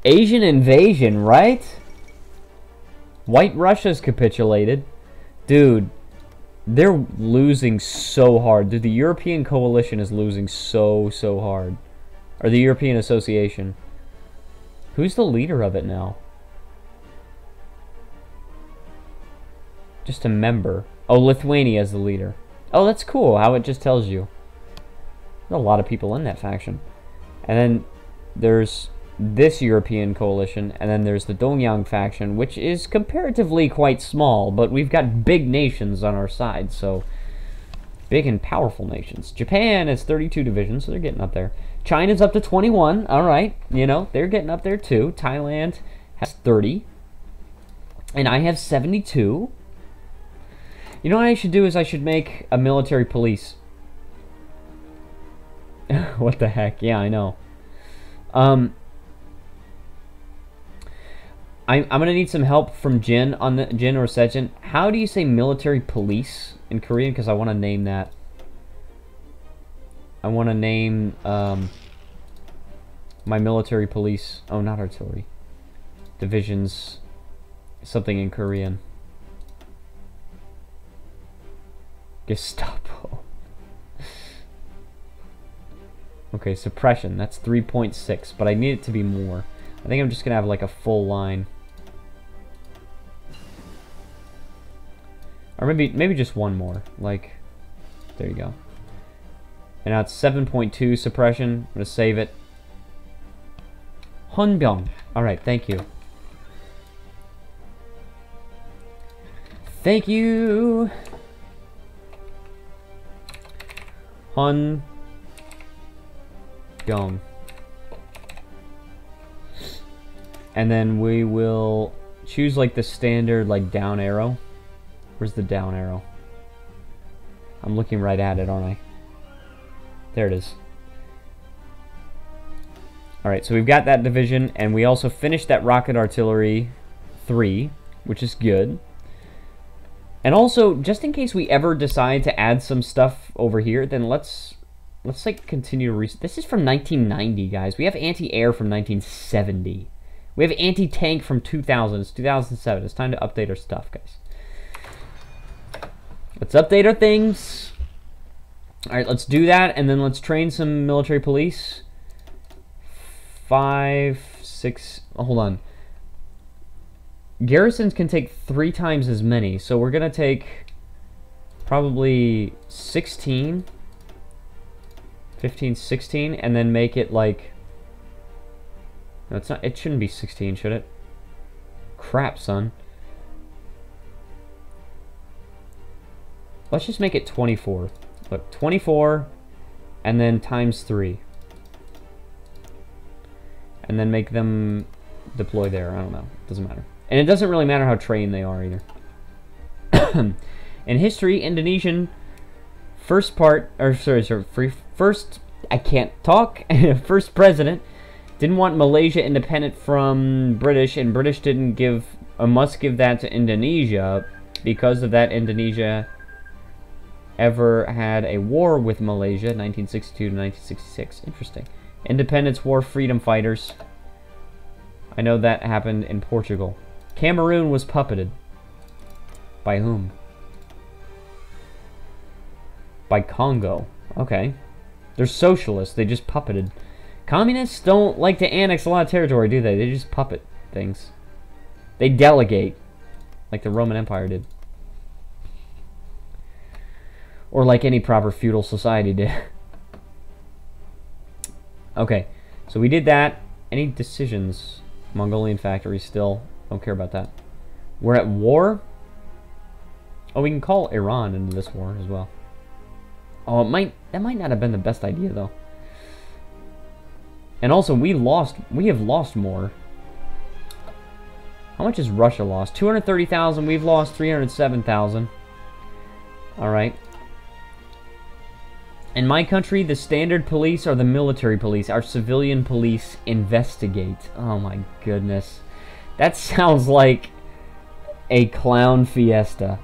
Asian invasion, right? White Russia's capitulated. Dude, they're losing so hard. Dude, the European coalition is losing so hard. Or the European Association. Who's the leader of it now? Just a member. Oh, Lithuania is the leader. Oh, that's cool how it just tells you. There's a lot of people in that faction. And then there's this European coalition, and then there's the Dongyang faction, which is comparatively quite small, but we've got big nations on our side, so big and powerful nations. Japan has 32 divisions, so they're getting up there. China's up to 21, alright, you know, they're getting up there too. Thailand has 30, and I have 72. You know what I should do is I should make a military police. What the heck? Yeah, I know. I'm gonna need some help from Jin on the Jin or Sejin. How do you say military police in Korean? Because I want to name that. I want to name my military police. Oh, not artillery. Divisions. Something in Korean. Gestapo. Okay, suppression. That's 3.6, but I need it to be more. I think I'm just gonna have like a full line. Or maybe just one more. Like, there you go. And now it's 7.2 suppression. I'm gonna save it. Hunbyong. Alright, thank you. Thank you. Hunbyong. And then we will choose like the standard like down arrow. Where's the down arrow? I'm looking right at it, aren't I? There it is. Alright, so we've got that division, and we also finished that rocket artillery 3, which is good. And also, just in case we ever decide to add some stuff over here, then let's like continue to this is from 1990, guys. We have anti-air from 1970. We have anti-tank from 2000. It's 2007. It's time to update our stuff, guys. Let's update our things. Alright, let's do that, and then let's train some military police. 5, 6... Oh, hold on. Garrisons can take 3 times as many, so we're gonna take probably 16, 15, 16, and then make it like... No, it's not. It shouldn't be 16, should it? Crap, son. Let's just make it 24. Look, 24, and then times 3. And then make them deploy there. I don't know. Doesn't matter. And it doesn't really matter how trained they are either. In history, Indonesian first I can't talk. First president didn't want Malaysia independent from British, and British didn't give, must give that to Indonesia. Because of that, Indonesia ever had a war with Malaysia, 1962 to 1966. Interesting. Independence War freedom fighters. I know that happened in Portugal. Cameroon was puppeted. By whom? By Congo. Okay. They're socialists. They just puppeted. Communists don't like to annex a lot of territory, do they? They just puppet things. They delegate. Like the Roman Empire did. Or like any proper feudal society did. Okay. So we did that. Any decisions? Mongolian factory still. Don't care about that. We're at war. Oh, we can call Iran into this war as well. Oh, that might not have been the best idea though. And also we have lost more. How much has Russia lost? 230,000. We've lost 307,000. All right. In my country, the standard police are the military police. Our civilian police investigate. Oh my goodness. That sounds like a clown fiesta.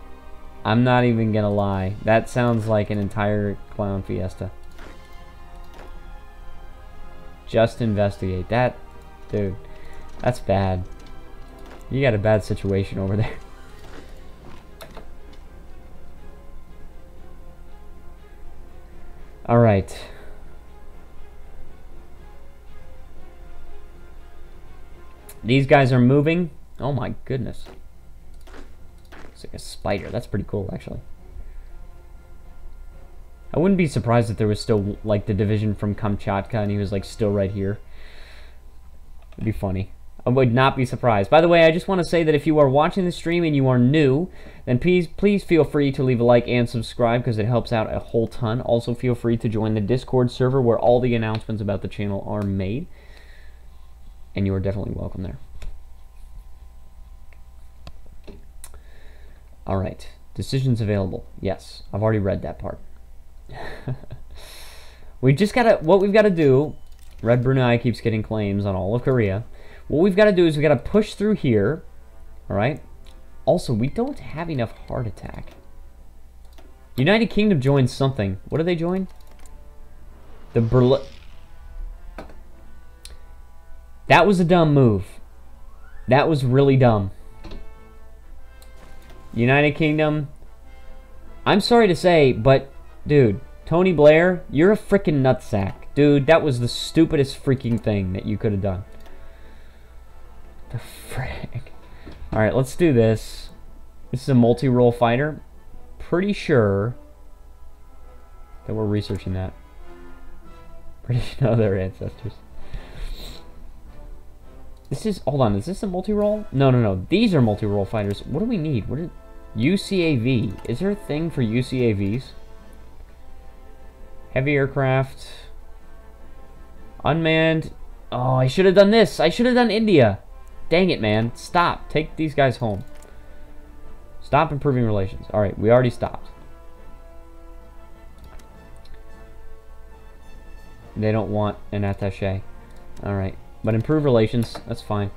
I'm not even gonna lie. That sounds like an entire clown fiesta. Just investigate. That, dude, that's bad. You got a bad situation over there. Alright. These guys are moving. Oh my goodness. It's like a spider. That's pretty cool, actually. I wouldn't be surprised if there was still, like, the division from Kamchatka and he was, like, still right here. It'd be funny. I would not be surprised. By the way, I just want to say that if you are watching the stream and you are new, then please feel free to leave a like and subscribe because it helps out a whole ton. Also, feel free to join the Discord server where all the announcements about the channel are made. And you are definitely welcome there. Alright. Decisions available. Yes, I've already read that part. We just gotta, what we've got to do, Red Brunei keeps getting claims on all of Korea. What we've got to do is we've got to push through here. Alright? Also, we don't have enough heart attack. United Kingdom joined something. What did they join? The Berlin... That was a dumb move. That was really dumb. United Kingdom... I'm sorry to say, but, dude, Tony Blair, you're a freaking nutsack. Dude, that was the stupidest freaking thing that you could have done. The frick. Alright, let's do this. This is a multi-role fighter. Pretty sure that we're researching that. Pretty sure they're ancestors. This is, hold on, is this a multi-role? No, no, no. These are multi-role fighters. What do we need? What is UCAV? Is there a thing for UCAVs? Heavy aircraft. Unmanned. Oh, I should have done this. I should have done India. Dang it, man. Stop. Take these guys home. Stop improving relations. Alright, we already stopped. They don't want an attaché. Alright. But improve relations. That's fine.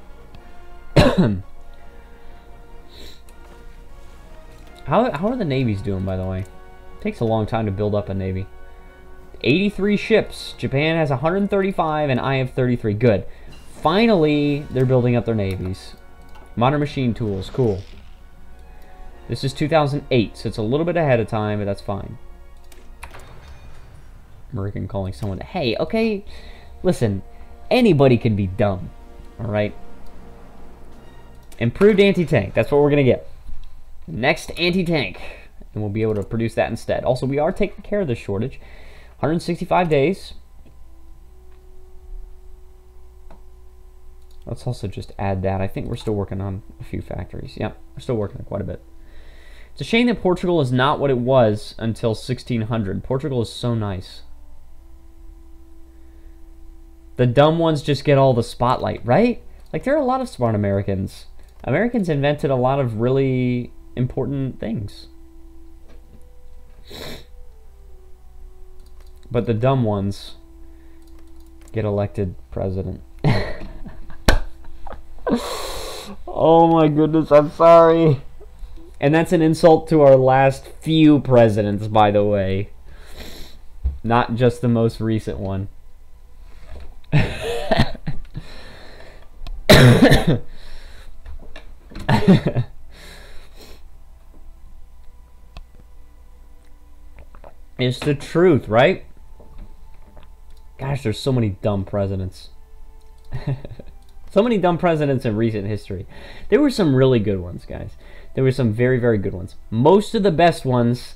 How are the navies doing, by the way? It takes a long time to build up a navy. 83 ships. Japan has 135 and I have 33. Good. Finally, they're building up their navies. Modern machine tools. Cool. This is 2008, so it's a little bit ahead of time, but that's fine. American calling someone. Hey, okay. Listen, anybody can be dumb. Alright? Improved anti-tank. That's what we're going to get. Next anti-tank. And we'll be able to produce that instead. Also, we are taking care of this shortage. 165 days. Let's also just add that. I think we're still working on a few factories. Yep, we're still working on quite a bit. It's a shame that Portugal is not what it was until 1600. Portugal is so nice. The dumb ones just get all the spotlight, right? Like, there are a lot of smart Americans. Americans invented a lot of really important things. But the dumb ones get elected president. Oh my goodness, I'm sorry. And that's an insult to our last few presidents, by the way. Not just the most recent one. It's the truth, right? Gosh, there's so many dumb presidents. So many dumb presidents in recent history. There were some really good ones, guys. There were some very, very good ones. Most of the best ones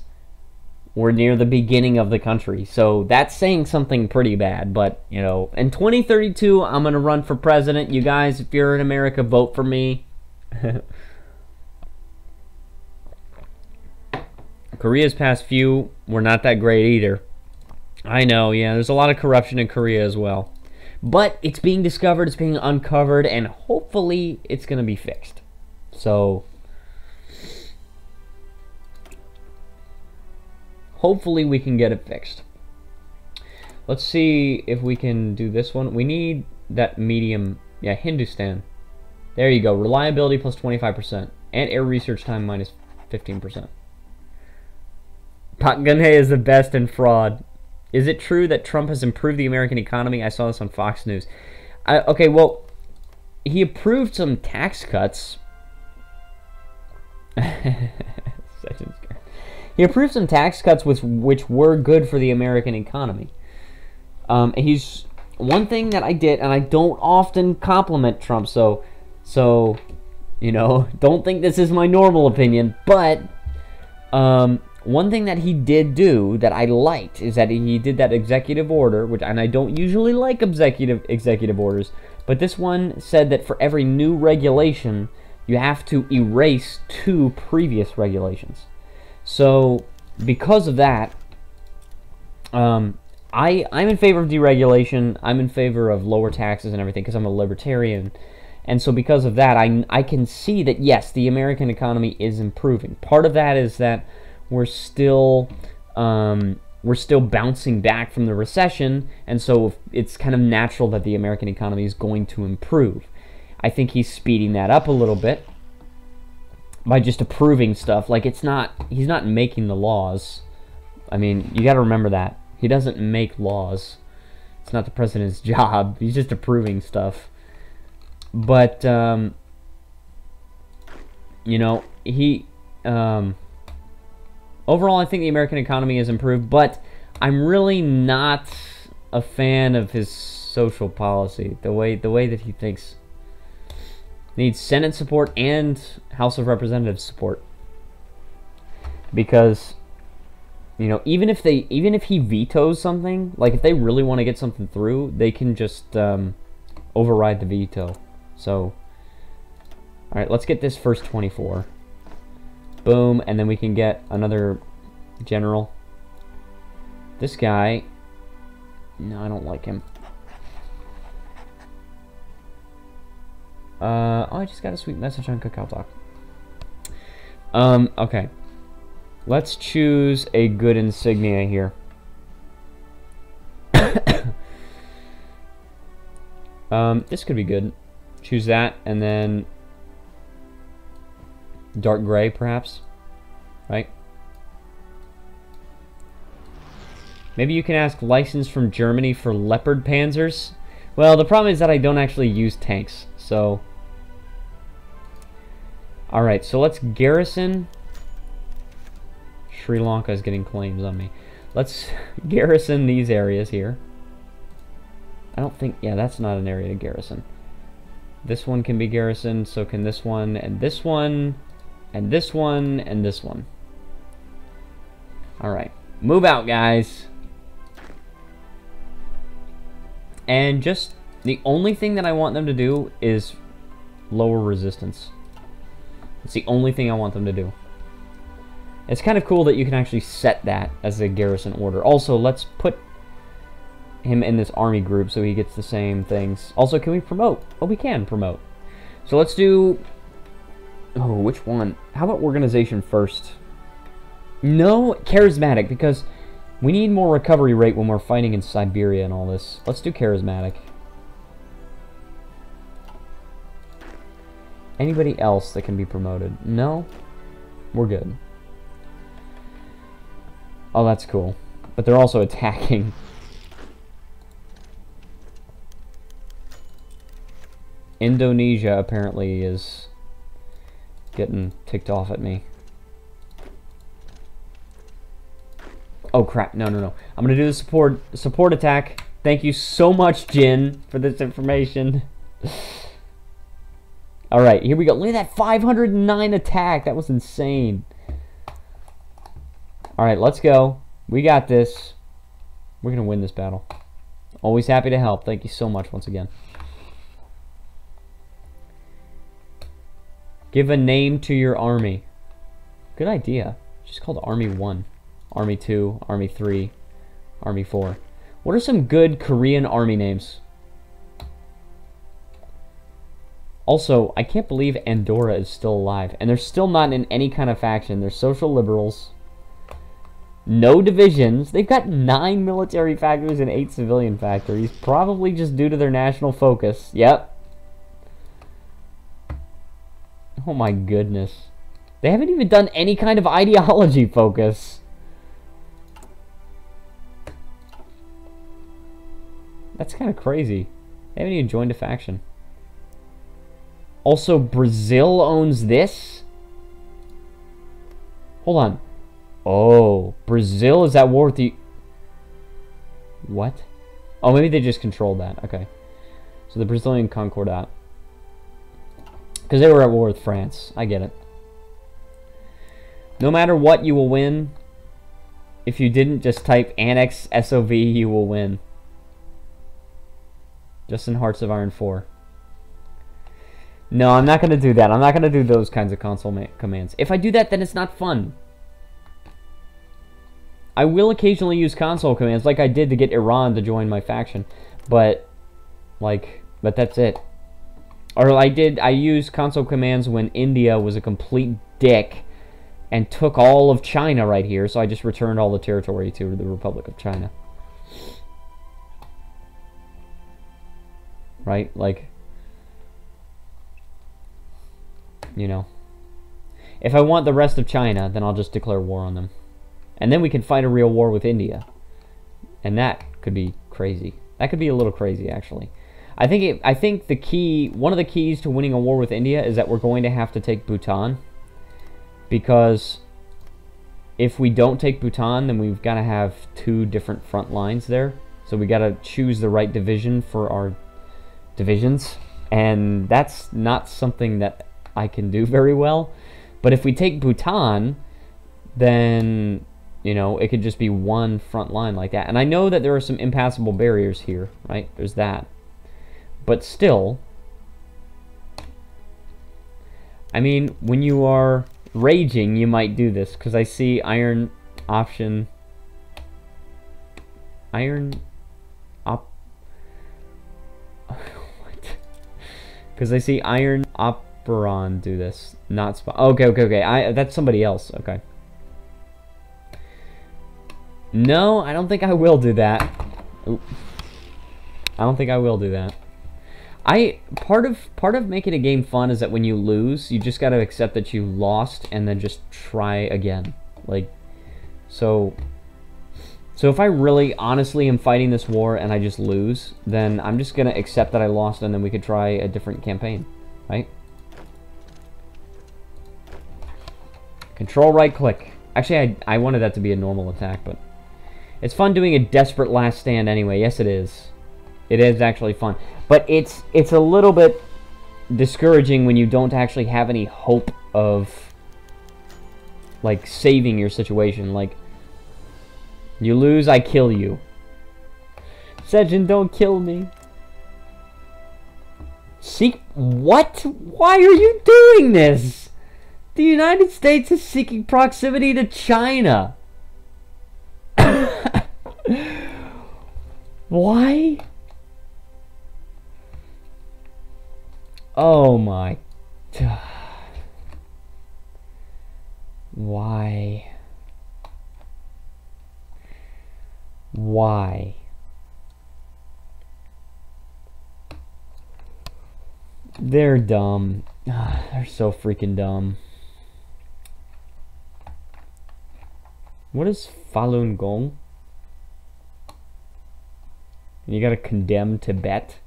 were near the beginning of the country. So that's saying something pretty bad. But, you know, in 2032, I'm going to run for president. You guys, if you're in America, vote for me. Korea's past few were not that great either. I know, yeah, there's a lot of corruption in Korea as well. But it's being discovered, it's being uncovered, and hopefully it's going to be fixed. So, hopefully we can get it fixed. Let's see if we can do this one. We need that medium, yeah, Hindustan. There you go, reliability plus 25%, and air research time minus 15%. Pak Geun-hye is the best in fraud. Is it true that Trump has improved the American economy? I saw this on Fox News. Okay, well, he approved some tax cuts. He approved some tax cuts which were good for the American economy. He's one thing that I did, and I don't often compliment Trump, so you know, don't think this is my normal opinion, but one thing that he did do that I liked is that he did that executive order, and I don't usually like executive orders, but this one said that for every new regulation, you have to erase 2 previous regulations. So, because of that, I'm in favor of deregulation. I'm in favor of lower taxes and everything because I'm a libertarian. And so because of that, I can see that, yes, the American economy is improving. Part of that is that we're still bouncing back from the recession, and so it's kind of natural that the American economy is going to improve. I think he's speeding that up a little bit by just approving stuff. Like, he's not making the laws. I mean, you got to remember that. He doesn't make laws. It's not the president's job. He's just approving stuff. But, you know, overall, I think the American economy has improved, but I'm really not a fan of his social policy, the way that he thinks. Needs Senate support and House of Representatives support. Because, you know, even if he vetoes something, like if they really want to get something through, they can just override the veto. So, all right, let's get this first 24. Boom, and then we can get another general. This guy, no, I don't like him. Oh, I just got a sweet message on Cookout Talk. Okay. Let's choose a good insignia here. This could be good. Choose that, and then dark gray, perhaps. Right? Maybe you can ask license from Germany for Leopard Panzers. Well, the problem is that I don't actually use tanks, so... Alright, so let's garrison... Sri Lanka is getting claims on me. Let's garrison these areas here. I don't think... Yeah, that's not an area to garrison. This one can be garrisoned, so can this one, and this one, and this one, and this one. Alright. Move out, guys. And just... The only thing that I want them to do is lower resistance. It's the only thing I want them to do. It's kind of cool that you can actually set that as a garrison order. Also, let's put him in this army group so he gets the same things. Also, can we promote? Oh, we can promote. So let's do... Oh, which one? How about organization first? No, charismatic, because we need more recovery rate when we're fighting in Siberia and all this. Let's do charismatic. Anybody else that can be promoted? No? We're good. Oh, that's cool. But they're also attacking. Indonesia apparently is getting ticked off at me. Oh crap, no. I'm gonna do the support attack. Thank you so much, Jin, for this information. Alright, here we go. Look at that 509 attack. That was insane. Alright, let's go. We got this. We're gonna win this battle. Always happy to help. Thank you so much once again. Give a name to your army. Good idea. Just called Army 1. Army 2, Army 3, Army 4. What are some good Korean army names? Also, I can't believe Andorra is still alive. And they're still not in any kind of faction. They're social liberals. No divisions. They've got 9 military factories and 8 civilian factories. Probably just due to their national focus. Yep. Oh my goodness. They haven't even done any kind of ideology focus. That's kind of crazy. They haven't even joined a faction. Also, Brazil owns this? Hold on. Oh, Brazil is at war with the... What? Oh, maybe they just controlled that. Okay. So the Brazilian Concordat. Because they were at war with France. I get it. No matter what, you will win. If you didn't just type annex SOV, you will win. Just in Hearts of Iron 4. No, I'm not going to do that. I'm not going to do those kinds of console commands. If I do that, then it's not fun. I will occasionally use console commands like I did to get Iran to join my faction. But that's it. Or I used console commands when India was a complete dick and took all of China right here, so I just returned all the territory to the Republic of China. Right? Like, you know. If I want the rest of China, then I'll just declare war on them. And then we can fight a real war with India. And that could be crazy. That could be a little crazy, actually. I think the key, one of the keys to winning a war with India is that we're going to have to take Bhutan. Because if we don't take Bhutan, then we've got to have 2 different front lines there. So we got to choose the right division for our divisions. And that's not something that I can do very well. But if we take Bhutan, then, you know, it could just be one front line like that. And I know that there are some impassable barriers here, right? There's that. But still, I mean, when you are raging, you might do this. Because I see iron option... Iron... What? Because I see iron operon do this. Not spot. Okay. That's somebody else. Okay. No, I don't think I will do that. Oop. I don't think I will do that. Part of making a game fun is that when you lose, you just got to accept that you lost and then just try again. Like, so if I really honestly am fighting this war and I just lose, then I'm just gonna accept that I lost and then we could try a different campaign, right? Control right click. Actually, I wanted that to be a normal attack, but it's fun doing a desperate last stand anyway. Yes, it is. It is actually fun. But it's a little bit discouraging when you don't actually have any hope of, like, saving your situation. Like, you lose, I kill you. Sejin, don't kill me. Seek... What? Why are you doing this? The United States is seeking proximity to China. Why? Oh my God. Why? Why? They're dumb. They're so freaking dumb. What is Falun Gong? You gotta condemn Tibet?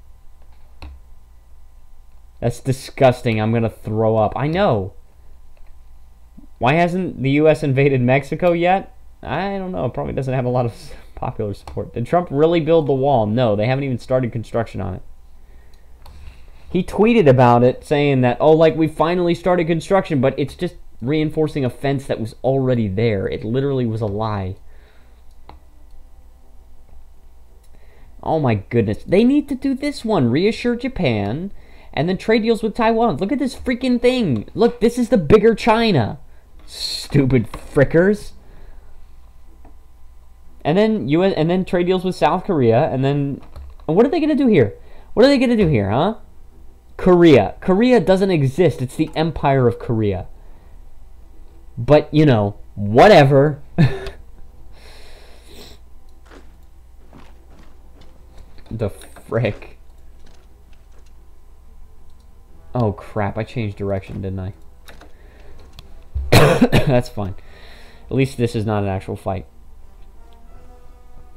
That's disgusting. I'm gonna throw up. I know. Why hasn't the U.S. invaded Mexico yet? I don't know. It probably doesn't have a lot of popular support. Did Trump really build the wall? No, they haven't even started construction on it. He tweeted about it saying that, oh, like, we finally started construction, but it's just reinforcing a fence that was already there. It literally was a lie. Oh my goodness. They need to do this one. Reassure Japan, and then trade deals with Taiwan. Look at this freaking thing. Look, this is the bigger China. Stupid frickers. And then trade deals with South Korea, and then... And what are they going to do here? What are they going to do here, huh? Korea. Korea doesn't exist. It's the Empire of Korea. But, you know, whatever. The frick. Oh, crap. I changed direction, didn't I? That's fine. At least this is not an actual fight.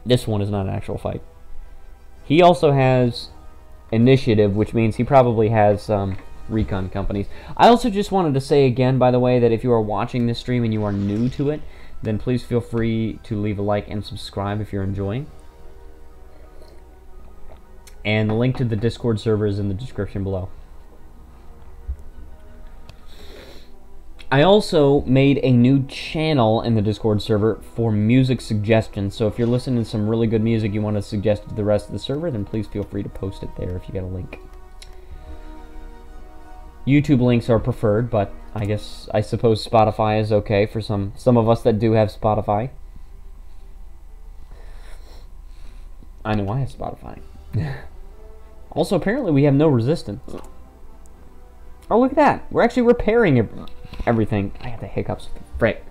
This one is not an actual fight. He also has initiative, which means he probably has recon companies. I also just wanted to say again, by the way, that if you are watching this stream and you are new to it, then please feel free to leave a like and subscribe if you're enjoying. And the link to the Discord server is in the description below. I also made a new channel in the Discord server for music suggestions. So if you're listening to some really good music you want to suggest to the rest of the server, then please feel free to post it there if you got a link. YouTube links are preferred, but I suppose Spotify is okay for some of us that do have Spotify. I know I have Spotify. Also, apparently we have no resistance. Oh, look at that. We're actually repairing everything. I got the hiccups. Frick.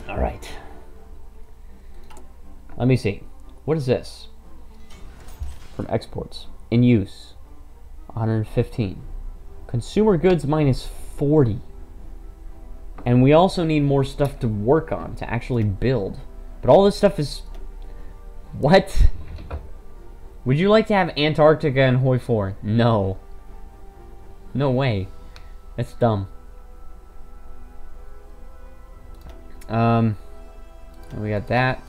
Alright. Let me see. What is this? From exports. In use. 115. Consumer goods minus 40. And we also need more stuff to work on, to actually build. But all this stuff is... What? Would you like to have Antarctica and HoI4? No. No way. That's dumb. We got that.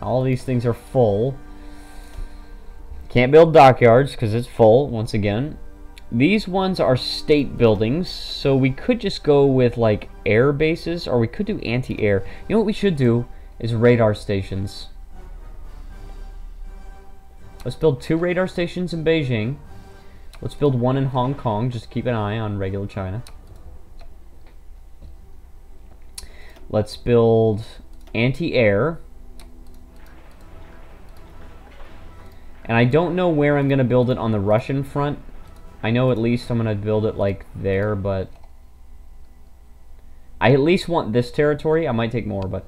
All these things are full. Can't build dockyards because it's full, once again. These ones are state buildings, so we could just go with, like, air bases, or we could do anti-air. You know what we should do is radar stations. Let's build 2 radar stations in Beijing. Let's build 1 in Hong Kong, just to keep an eye on regular China. Let's build anti-air. And I don't know where I'm going to build it on the Russian front. I know at least I'm going to build it like there, but I at least want this territory. I might take more, but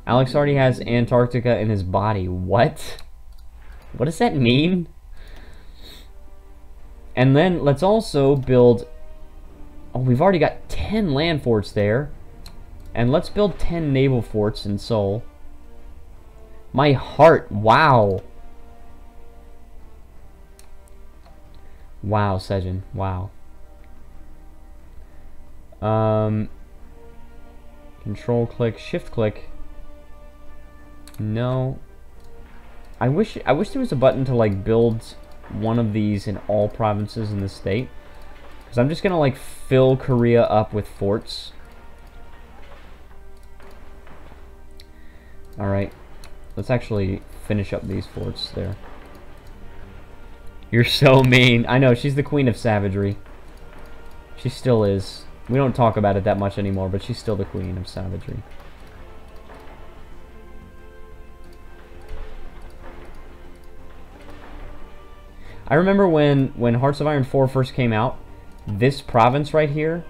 Alex already has Antarctica in his body. What? What does that mean? And then let's also build... Oh, we've already got 10 land forts there. And let's build 10 naval forts in Seoul. My heart. Wow. Wow, Sejin. Wow. Control click, shift click. No. I wish there was a button to like build one of these in all provinces in the state. Because I'm just gonna like fill Korea up with forts. Alright. Let's actually finish up these forts there. You're so mean. I know, she's the queen of savagery. She still is. We don't talk about it that much anymore, but she's still the queen of savagery. I remember when Hearts of Iron 4 first came out, this province right here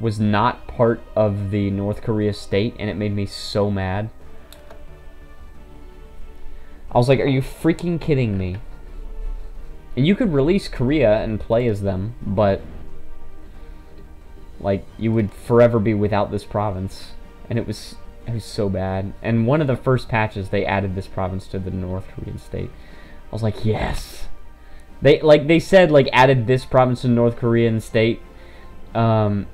was not part of the North Korea state, and it made me so mad. I was like, are you freaking kidding me? And you could release Korea and play as them, but like you would forever be without this province, and it was so bad. And one of the first patches they added this province to the North Korean state. I was like, yes. They said like added this province to the North Korean state, and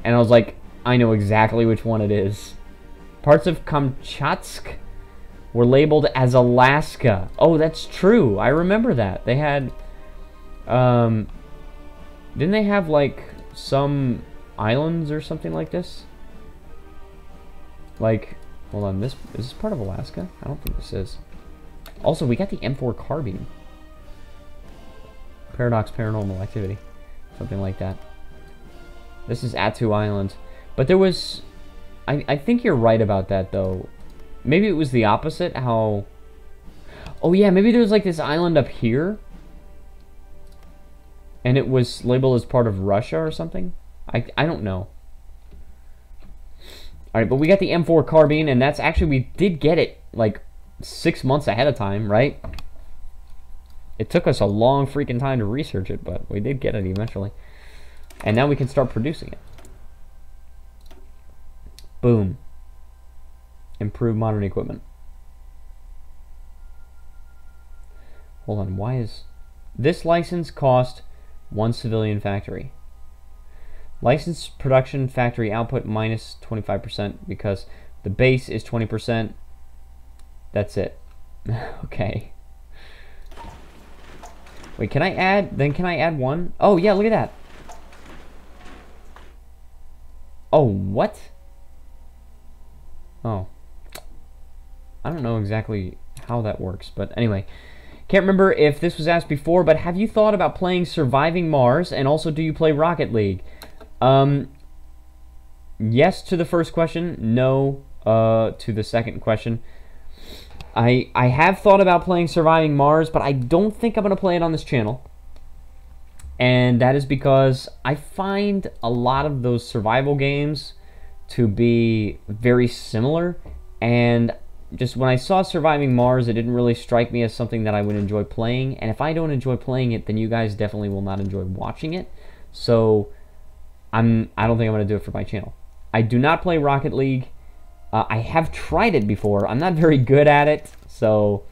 I was like, I know exactly which one it is. Parts of Kamchatsk were labeled as Alaska. Oh, that's true. I remember that. They had, didn't they have, like, some islands or something like this? Like, hold on, is this part of Alaska? I don't think this is. Also, we got the M4 carbine. Paradox Paranormal Activity. Something like that. This is Attu Island. But there was, I think you're right about that, though. Maybe it was the opposite, how... Oh yeah, maybe there was like this island up here. And it was labeled as part of Russia or something? I don't know. Alright, but we got the M4 carbine, and that's actually, we did get it like 6 months ahead of time, right? It took us a long freaking time to research it, but we did get it eventually. And now we can start producing it. Boom. Improve modern equipment. Hold on, why is... This license cost 1 civilian factory. License production factory output minus 25% because the base is 20%. That's it. Okay. Wait, can I add? Then can I add one? Oh, yeah, look at that. Oh, what? Oh. I don't know exactly how that works, but anyway. Can't remember if this was asked before, but have you thought about playing Surviving Mars? And also, do you play Rocket League? Yes to the first question. No to the second question. I have thought about playing Surviving Mars, but I don't think I'm going to play it on this channel. And that is because I find a lot of those survival games to be very similar. And just when I saw Surviving Mars, it didn't really strike me as something that I would enjoy playing. And if I don't enjoy playing it, then you guys definitely will not enjoy watching it. So I don't think I'm going to do it for my channel. I do not play Rocket League. I have tried it before. I'm not very good at it. So,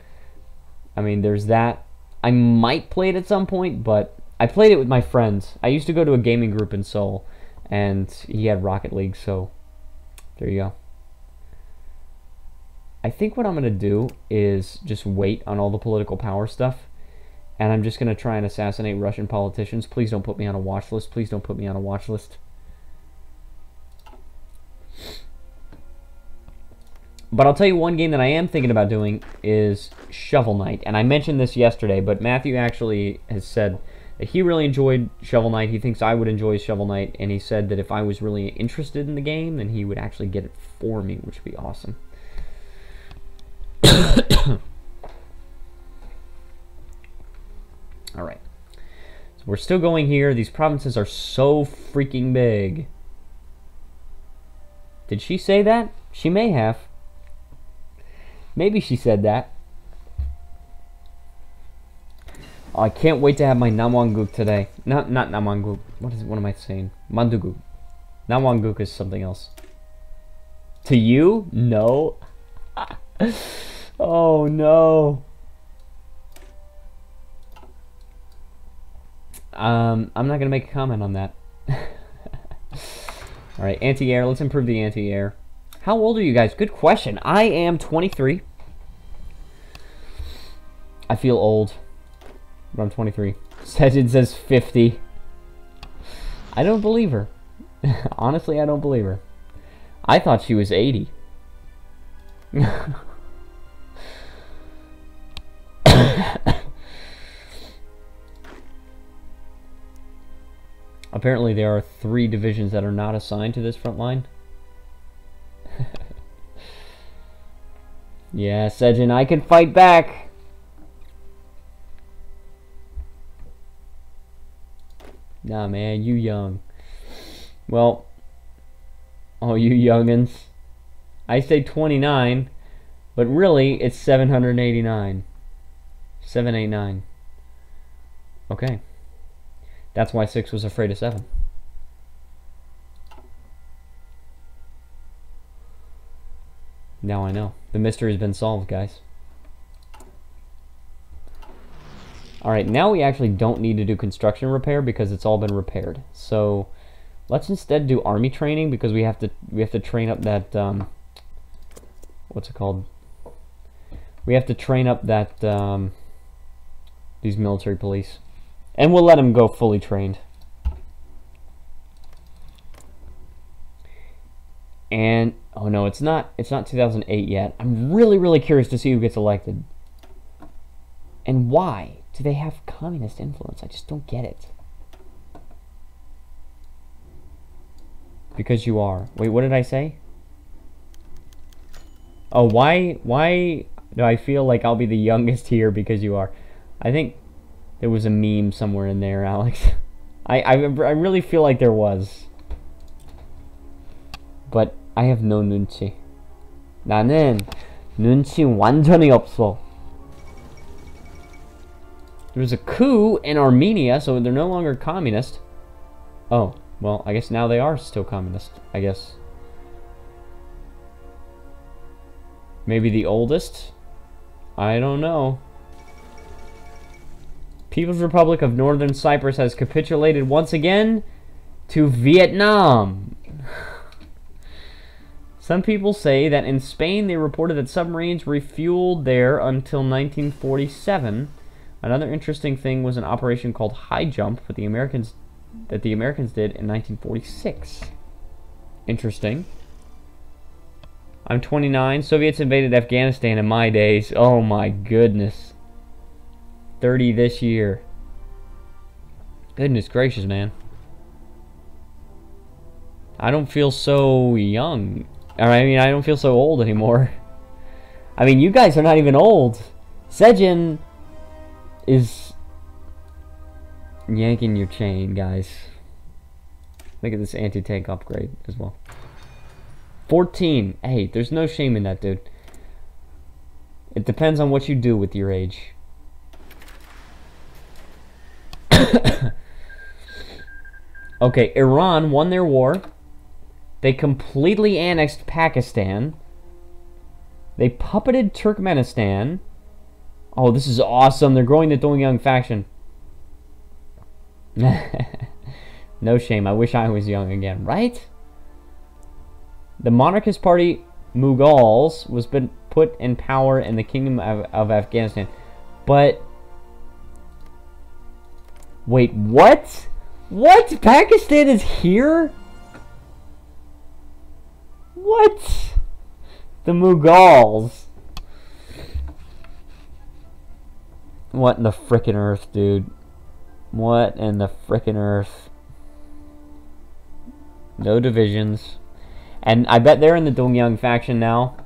I mean, there's that. I might play it at some point, but I played it with my friends. I used to go to a gaming group in Seoul, and he had Rocket League, so there you go. I think what I'm going to do is just wait on all the political power stuff, and I'm just going to try and assassinate Russian politicians. Please don't put me on a watch list. Please don't put me on a watch list. But I'll tell you one game that I am thinking about doing is Shovel Knight. And I mentioned this yesterday, but Matthew actually has said that he really enjoyed Shovel Knight. He thinks I would enjoy Shovel Knight, and he said that if I was really interested in the game, then he would actually get it for me, which would be awesome. Alright. So we're still going here. These provinces are so freaking big. Did she say that? She may have. Maybe she said that. Oh, I can't wait to have my Namwanguk today. Not Namwanguk. What am I saying? Manduguk. Namwanguk is something else. To you? No. Oh no. I'm not gonna make a comment on that. Alright, anti-air. Let's improve the anti-air. How old are you guys? Good question. I am 23. I feel old, but I'm 23. Sejin says 50. I don't believe her. Honestly, I don't believe her. I thought she was 80. Apparently there are 3 divisions that are not assigned to this front line. Yeah, Sejin, I can fight back. Nah, man, you young. Well, oh, you youngins. I say 29, but really it's 789. 789. Okay. That's why 6 was afraid of 7. Now I know. The mystery has been solved, guys. Alright, now we actually don't need to do construction repair because it's all been repaired. So let's instead do army training because we have to train up that what's it called? We have to train up that these military police. And we'll let them go fully trained. And oh no, it's not 2008 yet. I'm really curious to see who gets elected. And why do they have communist influence? I just don't get it. Because you are. Wait, what did I say? Oh, why do I feel like I'll be the youngest here because you are? I think there was a meme somewhere in there, Alex. I really feel like there was. But I have no 눈치. 나는 눈치 완전히 없어. There was a coup in Armenia, so they're no longer communist. Oh, well, I guess now they are still communist, I guess. Maybe the oldest? I don't know. People's Republic of Northern Cyprus has capitulated once again to Vietnam. Some people say that in Spain they reported that submarines refueled there until 1947, Another interesting thing was an operation called High Jump that the Americans did in 1946. Interesting. I'm 29. Soviets invaded Afghanistan in my days. Oh my goodness. 30 this year. Goodness gracious, man. I don't feel so young. I mean, I don't feel so old anymore. I mean, you guys are not even old. Sejin is yanking your chain, guys. Look at this anti-tank upgrade as well. 14. Hey, there's no shame in that, dude. It depends on what you do with your age. Okay, Iran won their war. They completely annexed Pakistan. They puppeted Turkmenistan. Oh, this is awesome. They're growing the Dongyang faction. No shame. I wish I was young again, right? The monarchist party, Mughals, was been put in power in the Kingdom of Afghanistan. But... wait, what? What? Pakistan is here? What? The Mughals. What in the frickin' earth, dude? What in the frickin' earth? No divisions. And I bet they're in the Dongyang faction now.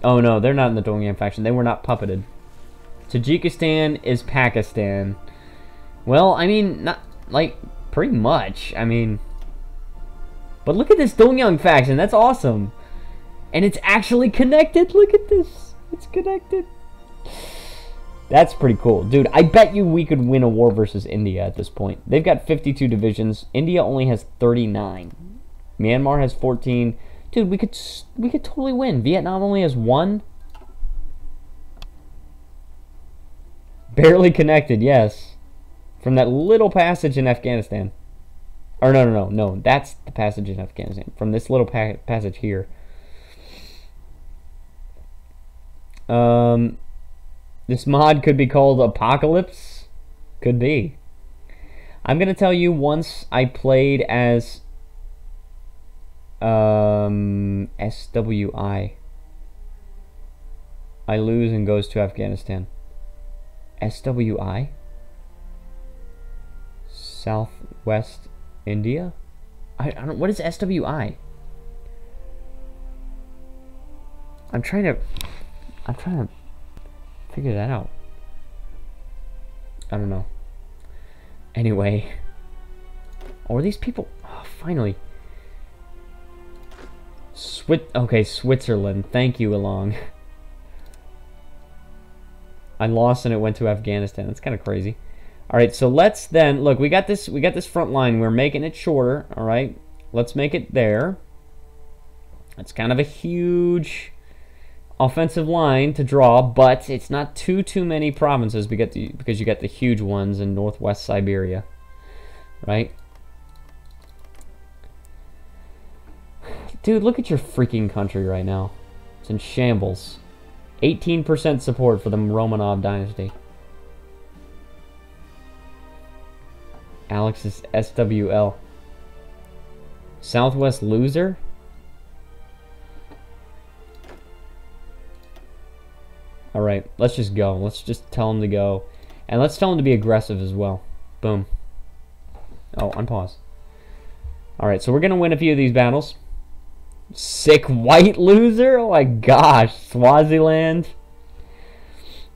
Oh no, they're not in the Dongyang faction. They were not puppeted. Tajikistan is Pakistan. Well, I mean, not like pretty much. I mean, but look at this Dongyang faction. That's awesome. And it's actually connected. Look at this. It's connected. That's pretty cool. Dude, I bet you we could win a war versus India at this point. They've got 52 divisions. India only has 39. Myanmar has 14. Dude, we could totally win. Vietnam only has 1. Barely connected, yes. From that little passage in Afghanistan. Or no. That's the passage in Afghanistan. From this little passage here. This mod could be called Apocalypse. Could be. I'm going to tell you, once I played as SWI. I lose and goes to Afghanistan. SWI? Southwest India? I don't, what is SWI? I'm trying to figure that out. I don't know. Anyway. Oh, are these people? Oh, finally. Okay, Switzerland. Thank you, Along. I lost and it went to Afghanistan. That's kind of crazy. All right, so let's then look. We got this front line. We're making it shorter. All right, let's make it there. It's kind of a huge offensive line to draw, but it's not too many provinces. Because you got the huge ones in northwest Siberia, right? Dude, look at your freaking country right now. It's in shambles. 18% support for the Romanov dynasty. Alex's SWL. Southwest loser? Alright, let's just go. Let's just tell him to go. And let's tell him to be aggressive as well. Boom. Oh, unpause. Alright, so we're going to win a few of these battles. Sick white loser? Oh my gosh. Swaziland.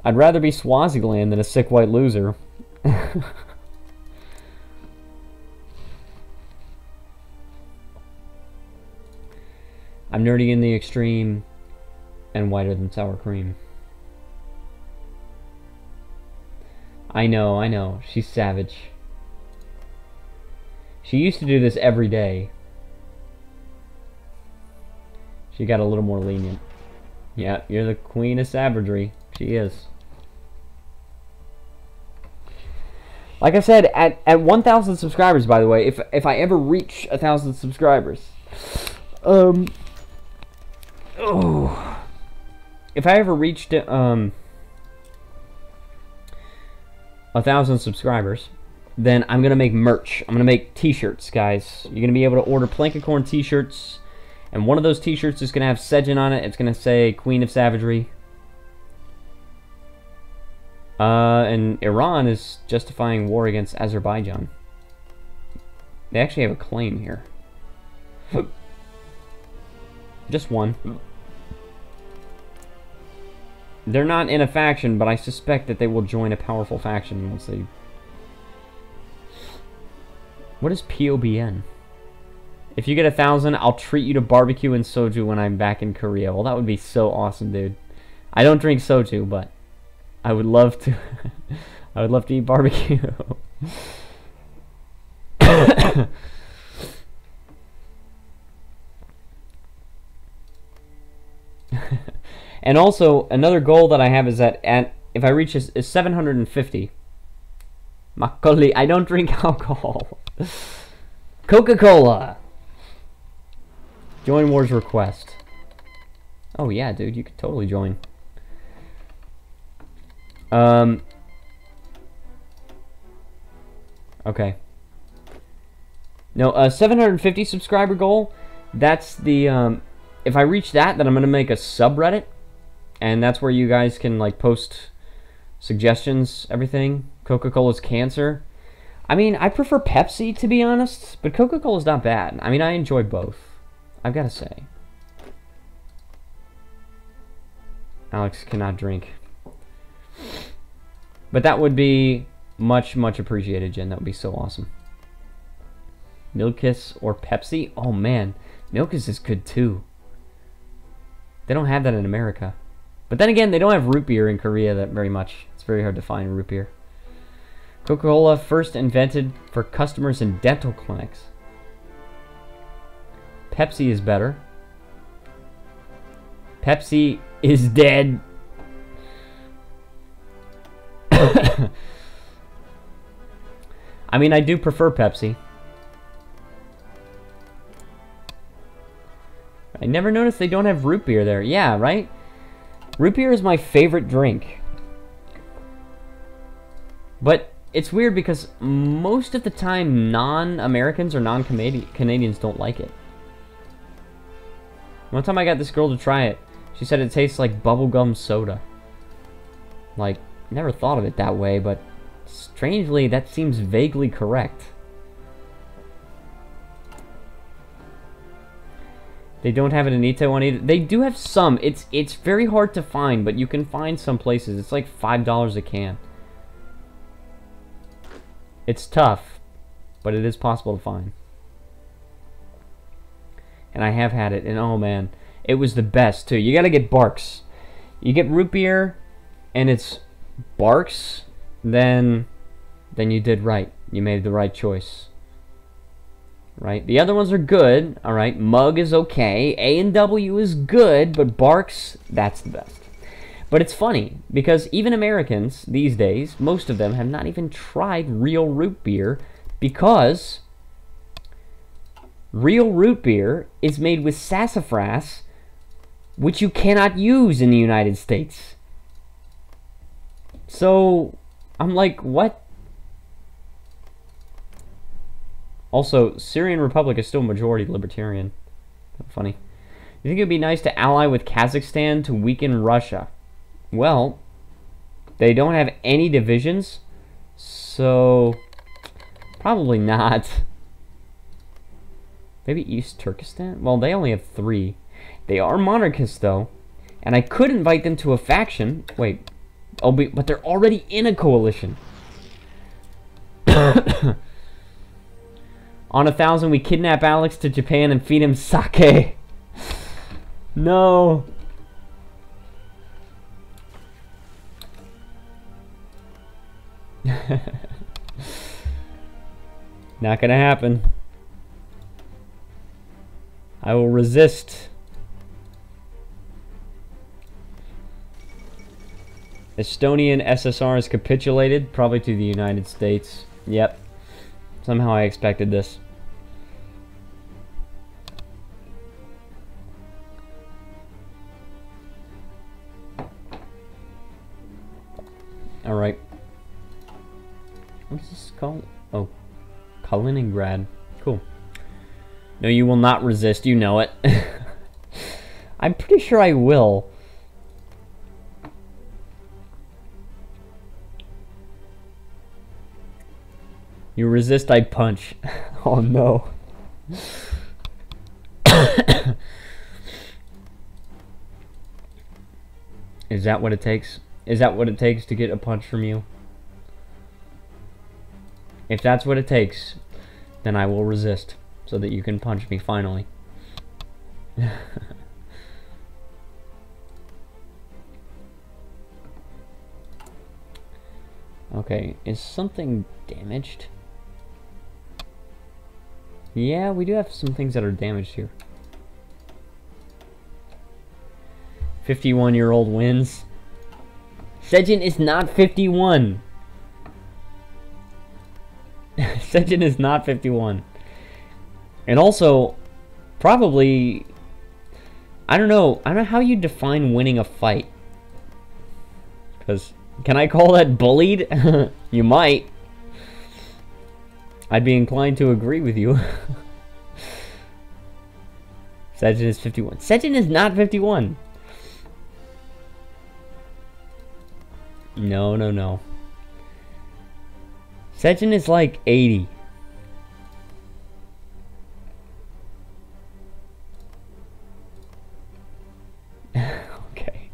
I'd rather be Swaziland than a sick white loser. I'm nerdy in the extreme and whiter than sour cream. I know. She's savage. She used to do this every day. She got a little more lenient. Yeah, you're the queen of savagery. She is. Like I said, at 1,000 subscribers, by the way, if I ever reach 1,000 subscribers, if I ever reached 1,000 subscribers, then I'm going to make merch. I'm going to make t-shirts, guys. You're going to be able to order Plankicorn t-shirts, and one of those t-shirts is going to have Sejin on it. It's going to say Queen of Savagery. And Iran is justifying war against Azerbaijan. They actually have a claim here. Just one. They're not in a faction, but I suspect that they will join a powerful faction once they... What is POBN? If you get 1,000, I'll treat you to barbecue and soju when I'm back in Korea. Well, that would be so awesome, dude. I don't drink soju, but I would love to. I would love to eat barbecue. And also, another goal that I have is that if I reach is 750. Makoli, I don't drink alcohol. Coca-Cola. Join Wars request. Oh yeah, dude, you could totally join. Okay. No, 750 subscriber goal. That's the if I reach that, then I'm gonna make a subreddit, and that's where you guys can like post suggestions, everything. Coca-Cola's cancer. I mean, I prefer Pepsi, to be honest, but Coca-Cola's not bad. I mean, I enjoy both, I've got to say. Alex cannot drink. But that would be much, much appreciated, Jen. That would be so awesome. Milkis or Pepsi? Oh, man. Milkis is good, too. They don't have that in America. But then again, they don't have root beer in Korea that very much. It's very hard to find root beer. Coca-Cola first invented for customers in dental clinics. Pepsi is better. Pepsi is dead. I mean, I do prefer Pepsi. I never noticed they don't have root beer there. Yeah, right? Root beer is my favorite drink. But it's weird because most of the time non-Americans or non-Canadians don't like it. One time I got this girl to try it. She said it tastes like bubblegum soda. Like, never thought of it that way, but strangely that seems vaguely correct. They don't have it in Itaewon either. They do have some. It's very hard to find, but you can find some places. It's like $5 a can. It's tough, but it is possible to find. And I have had it, and oh man, it was the best too. You gotta get Barks. You get root beer, and it's Barks, then you did right. You made the right choice. Right? The other ones are good, alright? Mug is okay. A&W is good, but Barks, that's the best. But it's funny, because even Americans these days, most of them have not even tried real root beer, because real root beer is made with sassafras, which you cannot use in the United States. So, I'm like, what? Also, Syrian Republic is still majority libertarian. Funny. You think it would be nice to ally with Kazakhstan to weaken Russia? Well, they don't have any divisions, so probably not. Maybe East Turkestan? Well, they only have 3. They are monarchists, though, and I could invite them to a faction. Wait, but they're already in a coalition. On 1,000, we kidnap Alex to Japan and feed him sake. No. Not gonna happen. I will resist. Estonian SSR has capitulated, probably to the United States. Yep. Somehow I expected this. Alright. Leningrad. Cool. No, you will not resist. You know it. I'm pretty sure I will. You resist, I punch. Oh no. Is that what it takes? Is that what it takes to get a punch from you? If that's what it takes, then I will resist so that you can punch me finally. Okay, is something damaged? Yeah, we do have some things that are damaged here. 51-year-old wins. Sejin is not 51. Sejin is not 51. And also, probably, I don't know how you define winning a fight. Because, can I call that bullied? You might. I'd be inclined to agree with you. Sejin is 51. Sejin is not 51. No, no, no. Sejin is like 80. Okay.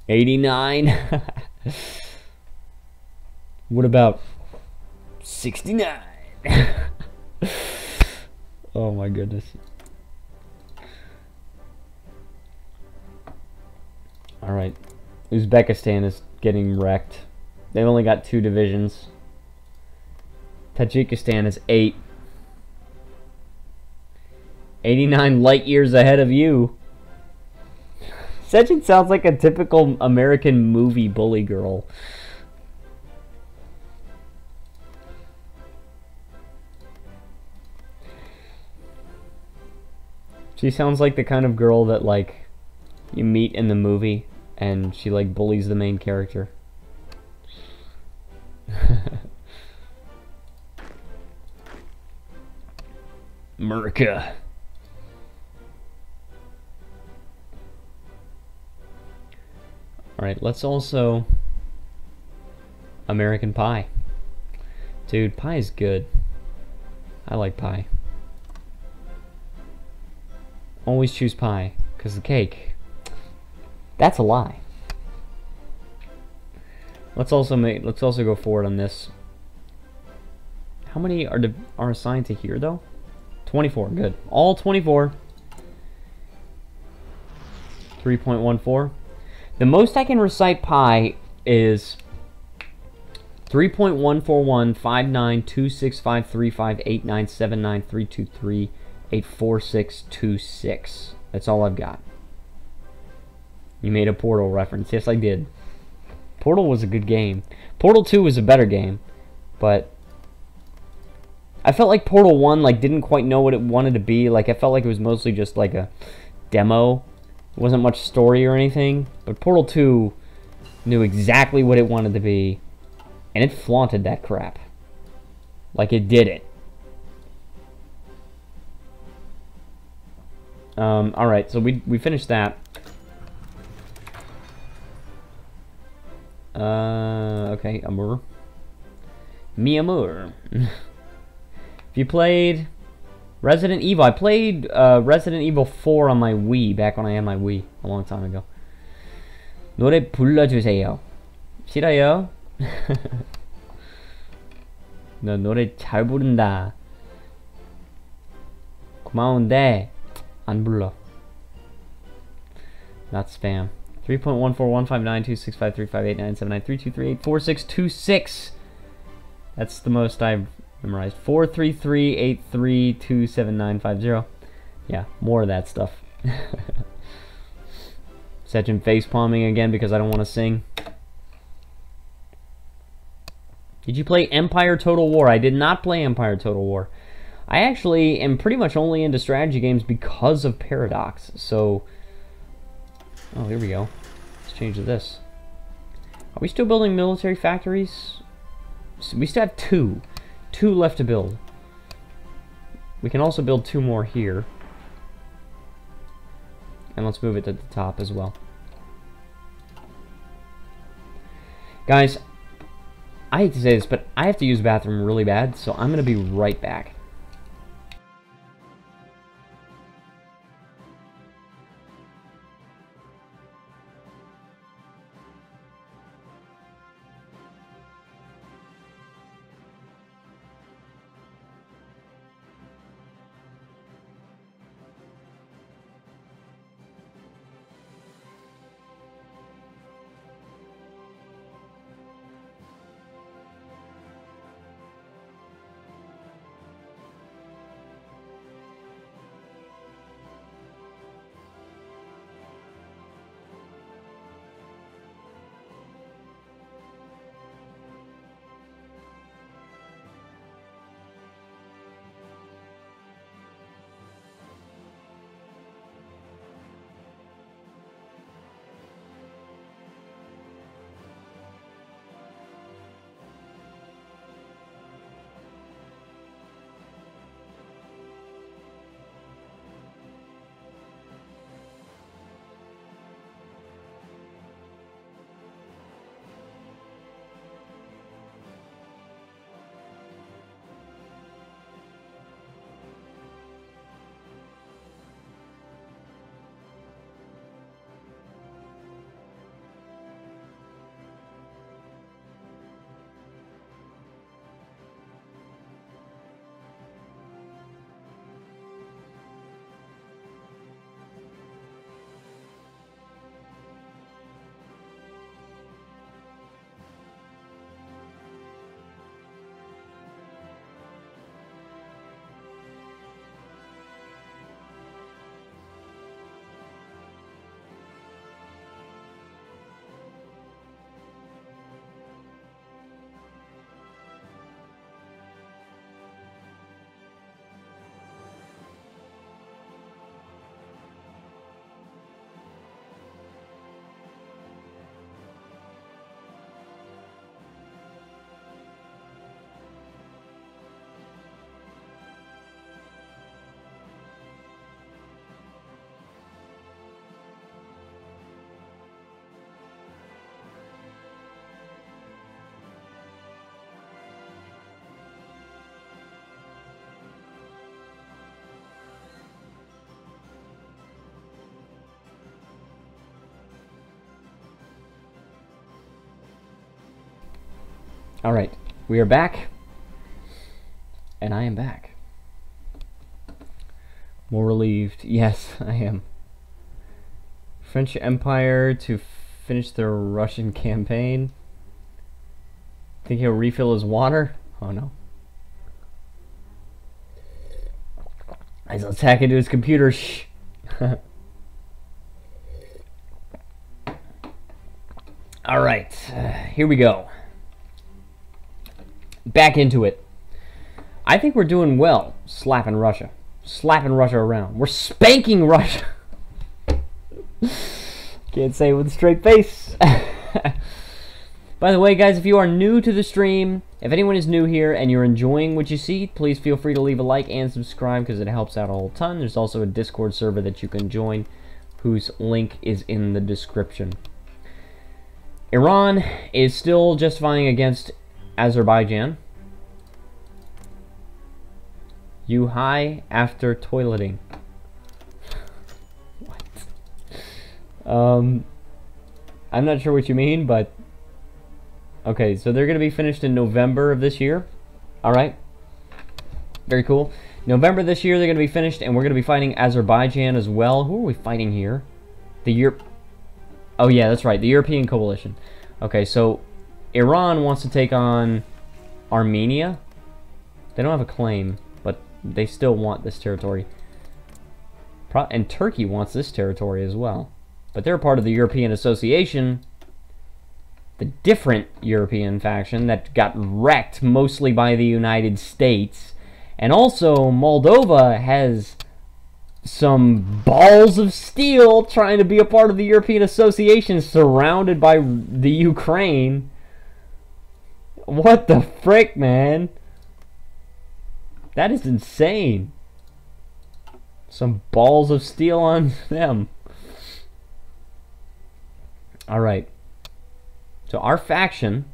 $89. What about 69? Oh my goodness. Alright. Uzbekistan is getting wrecked. They've only got 2 divisions. Tajikistan is 8. 89 light years ahead of you. Sejin sounds like a typical American movie bully girl. She sounds like the kind of girl that, like, you meet in the movie and she, like, bullies the main character. America. Alright, let's also... American Pie. Dude, pie is good. I like pie. Always choose pie, because the cake, that's a lie. Let's also go forward on this. How many are assigned to here though? 24, good. All 24. 3.14. The most I can recite pi is 3.14159265358979323844626. That's all I've got. You made a Portal reference. Yes, I did. Portal was a good game. Portal 2 was a better game, but I felt like Portal 1 like didn't quite know what it wanted to be. Like I felt like it was mostly just like a demo. It wasn't much story or anything. But Portal 2 knew exactly what it wanted to be, and it flaunted that crap. Like it did it. Alright, so we finished that. Okay, Amour. Mi Amour. If you played Resident Evil, I played Resident Evil 4 on my Wii, back when I had my Wii, a long time ago. 노래 불러주세요. 싫어요? 너 노래 잘 부른다. 고마운데 안 불러. Not spam. 3.14159265358979323844626. That's the most I've memorized. 433832790. Yeah, more of that stuff. Sejin face palming again because I don't want to sing. Did you play Empire Total War? I did not play Empire Total War. I actually am pretty much only into strategy games because of Paradox. So, oh, here we go. Let's change to this. Are we still building military factories? We still have two. Two left to build. We can also build 2 more here. And let's move it to the top as well. Guys, I hate to say this, but I have to use the bathroom really bad, so I'm going to be right back. Alright, we are back, and I am back. More relieved. Yes, I am. French Empire to finish their Russian campaign. Think he'll refill his water? Oh no. He's attack into his computer. Shh. Alright, here we go. Back into it. I think we're doing well slapping Russia. Slapping Russia around. We're spanking Russia. Can't say it with a straight face. By the way, guys, if you are new to the stream, if anyone is new here and you're enjoying what you see, please feel free to leave a like and subscribe because it helps out a whole ton. There's also a Discord server that you can join whose link is in the description. Iran is still justifying against Azerbaijan. You high after toileting. What? I'm not sure what you mean, but okay, so they're going to be finished in November of this year. Alright. Very cool. November this year they're going to be finished, and we're going to be fighting Azerbaijan as well. Who are we fighting here? Oh yeah, that's right, the European coalition. Okay, so Iran wants to take on Armenia. They don't have a claim, but they still want this territory. And Turkey wants this territory as well. But they're part of the European Association, the different European faction that got wrecked mostly by the United States. And also, Moldova has some balls of steel trying to be a part of the European Association surrounded by the Ukraine. What the frick, man? That is insane. Some balls of steel on them. Alright. So our faction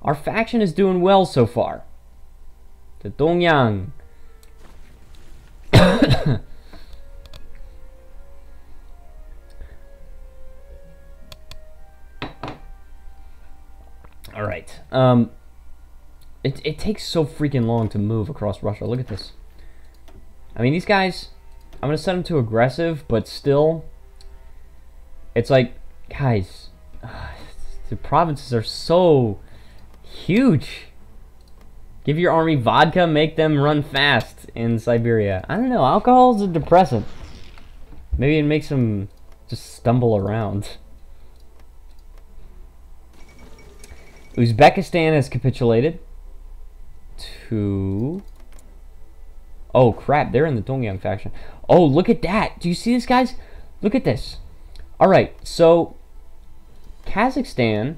is doing well so far. The Dongyang. Alright. It takes so freaking long to move across Russia. Look at this. I mean, these guys, I'm going to set them to aggressive, but still, it's like, guys, the provinces are so huge. Give your army vodka, make them run fast in Siberia. I don't know, alcohol is a depressant. Maybe it makes them just stumble around. Uzbekistan has capitulated to... Oh, crap, they're in the Dongyang faction. Oh, look at that. Do you see this, guys? Look at this. Alright, so Kazakhstan,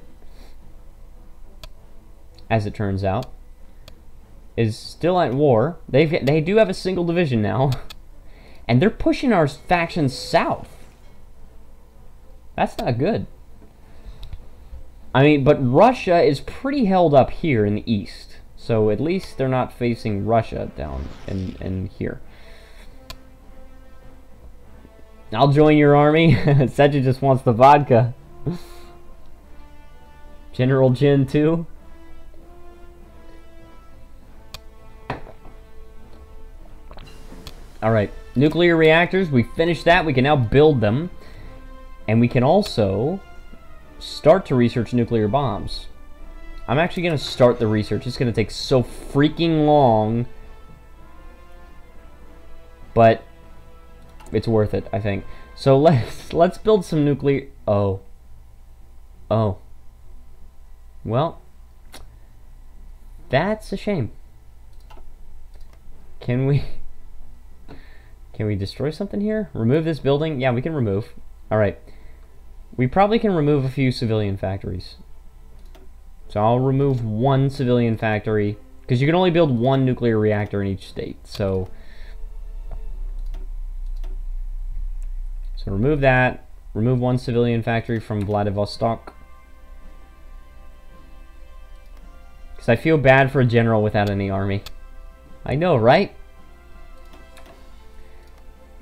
as it turns out, is still at war. They do have a single division now. And they're pushing our faction south. That's not good. I mean, but Russia is pretty held up here in the east. So at least they're not facing Russia down in here. I'll join your army. Seji just wants the vodka. General Jin too. Alright, nuclear reactors, we finished that. We can now build them. And we can also start to research nuclear bombs. I'm actually going to start the research. It's going to take so freaking long. But it's worth it, I think. So let's build some nuclear... Oh. Well, that's a shame. Can we destroy something here? Remove this building? Yeah, we can remove. Alright. We probably can remove a few civilian factories. So I'll remove one civilian factory, because you can only build one nuclear reactor in each state. So remove that. Remove one civilian factory from Vladivostok. Because I feel bad for a general without any army. I know, right?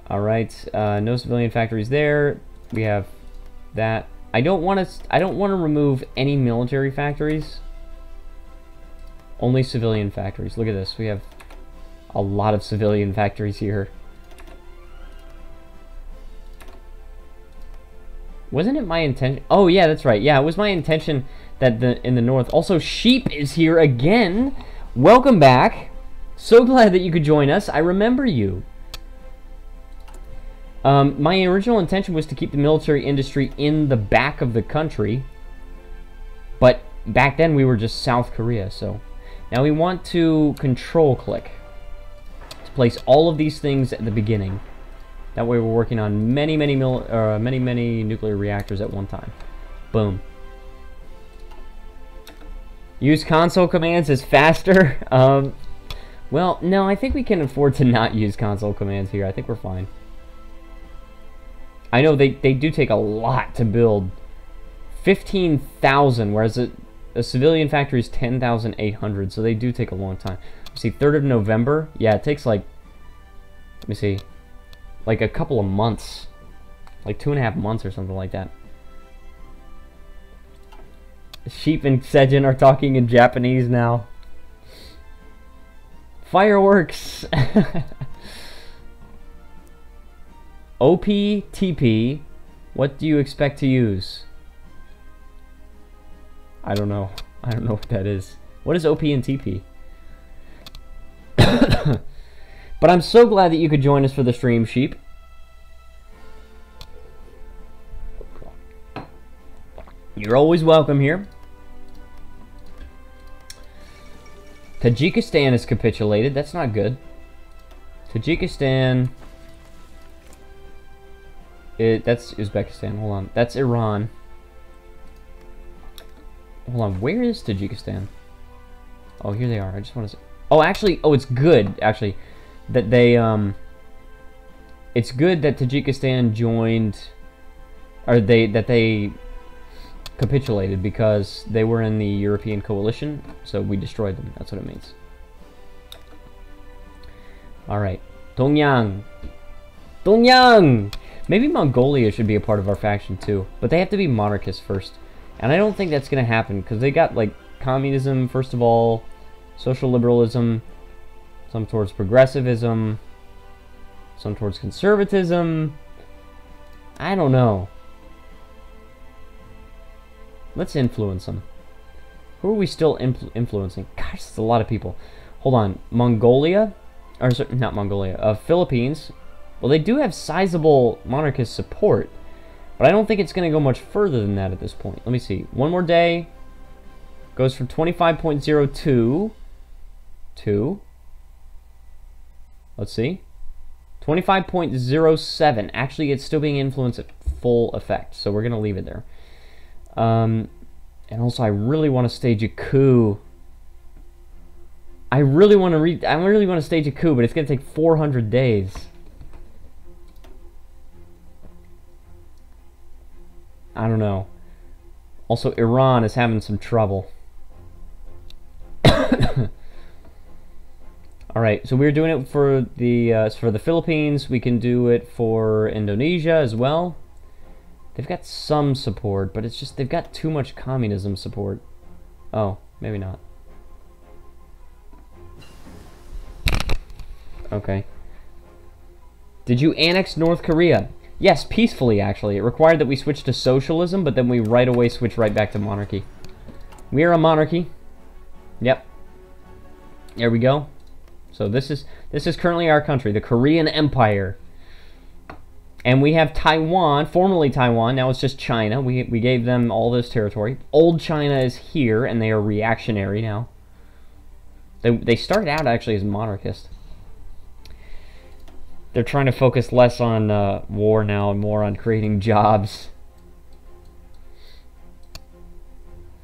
Alright, no civilian factories there. We have that. I don't want to remove any military factories. Only civilian factories. Look at this. We have a lot of civilian factories here. Wasn't it my intention? Oh yeah, that's right. Yeah, it was my intention that in the north. Also, Sheep is here again. Welcome back. So glad that you could join us. I remember you. My original intention was to keep the military industry in the back of the country, but back then we were just South Korea, so now we want to control click to place all of these things at the beginning. That way we're working on many nuclear reactors at one time. Boom. Use console commands is faster. Well, no, I think we can afford to not use console commands here. I think we're fine. I know they do take a lot to build. 15,000, whereas a civilian factory is 10,800, so they do take a long time. See, 3rd of November? Yeah, it takes like, let me see, like a couple of months. Like 2.5 months or something like that. Sheep and Sejin are talking in Japanese now. Fireworks! OP, TP, what do you expect to use? I don't know. I don't know what that is. What is OP and TP? But I'm so glad that you could join us for the stream, Sheep. You're always welcome here. Tajikistan has capitulated. That's not good. Tajikistan... That's Uzbekistan. Hold on. That's Iran. Hold on. Where is Tajikistan? Oh, here they are. I just want to say. Oh, actually. Oh, it's good. Actually, that they It's good that Tajikistan joined, or they capitulated, because they were in the European coalition. So we destroyed them. That's what it means. All right. Dongyang. Dongyang. Maybe Mongolia should be a part of our faction too, but they have to be monarchists first. And I don't think that's going to happen, because they got, like, communism, first of all, social liberalism, some towards progressivism, some towards conservatism. I don't know. Let's influence them. Who are we still influencing? Gosh, that's a lot of people. Hold on. Mongolia? Or, sorry, not Mongolia. Philippines. Well, they do have sizable monarchist support, but I don't think it's going to go much further than that at this point. Let me see. One more day. Goes from 25.02 to, let's see, 25.07. Actually, it's still being influenced at full effect, so we're going to leave it there. And also, I really want to stage a coup. I really want to stage a coup, but it's going to take 400 days. I don't know. Also, Iran is having some trouble. Alright, so we're doing it for the Philippines. We can do it for Indonesia as well. They've got some support, but it's just they've got too much communism support. Oh, maybe not. Okay. Did you annex North Korea? Yes, peacefully, actually. It required that we switch to socialism, but then we right away switch right back to monarchy. We are a monarchy. Yep. There we go. So this is currently our country, the Korean Empire. And we have Taiwan, formerly Taiwan, now it's just China. We gave them all this territory. Old China is here, and they are reactionary now. They started out actually as monarchist. They're trying to focus less on war now and more on creating jobs.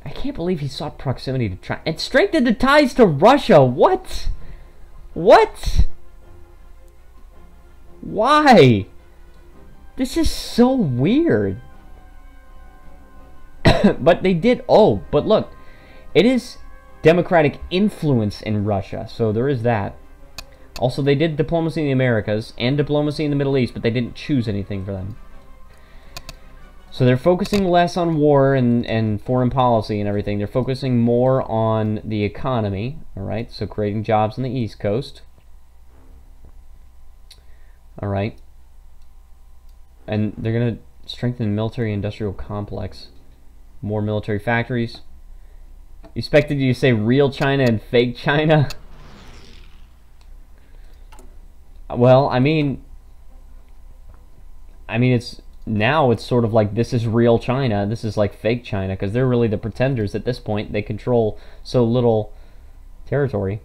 I can't believe he sought proximity to China and strengthened the ties to Russia. What? What? Why? This is so weird. But they did. Oh, but look. It is democratic influence in Russia. So there is that. Also, they did diplomacy in the Americas and diplomacy in the Middle East, but they didn't choose anything for them. So they're focusing less on war and foreign policy and everything. They're focusing more on the economy, alright? So creating jobs on the East Coast. Alright. And they're going to strengthen the military-industrial complex. More military factories. Expected you to say real China and fake China? Well, I mean it's now it's sort of like this is real China, this is like fake China, because they're really the pretenders at this point. They control so little territory.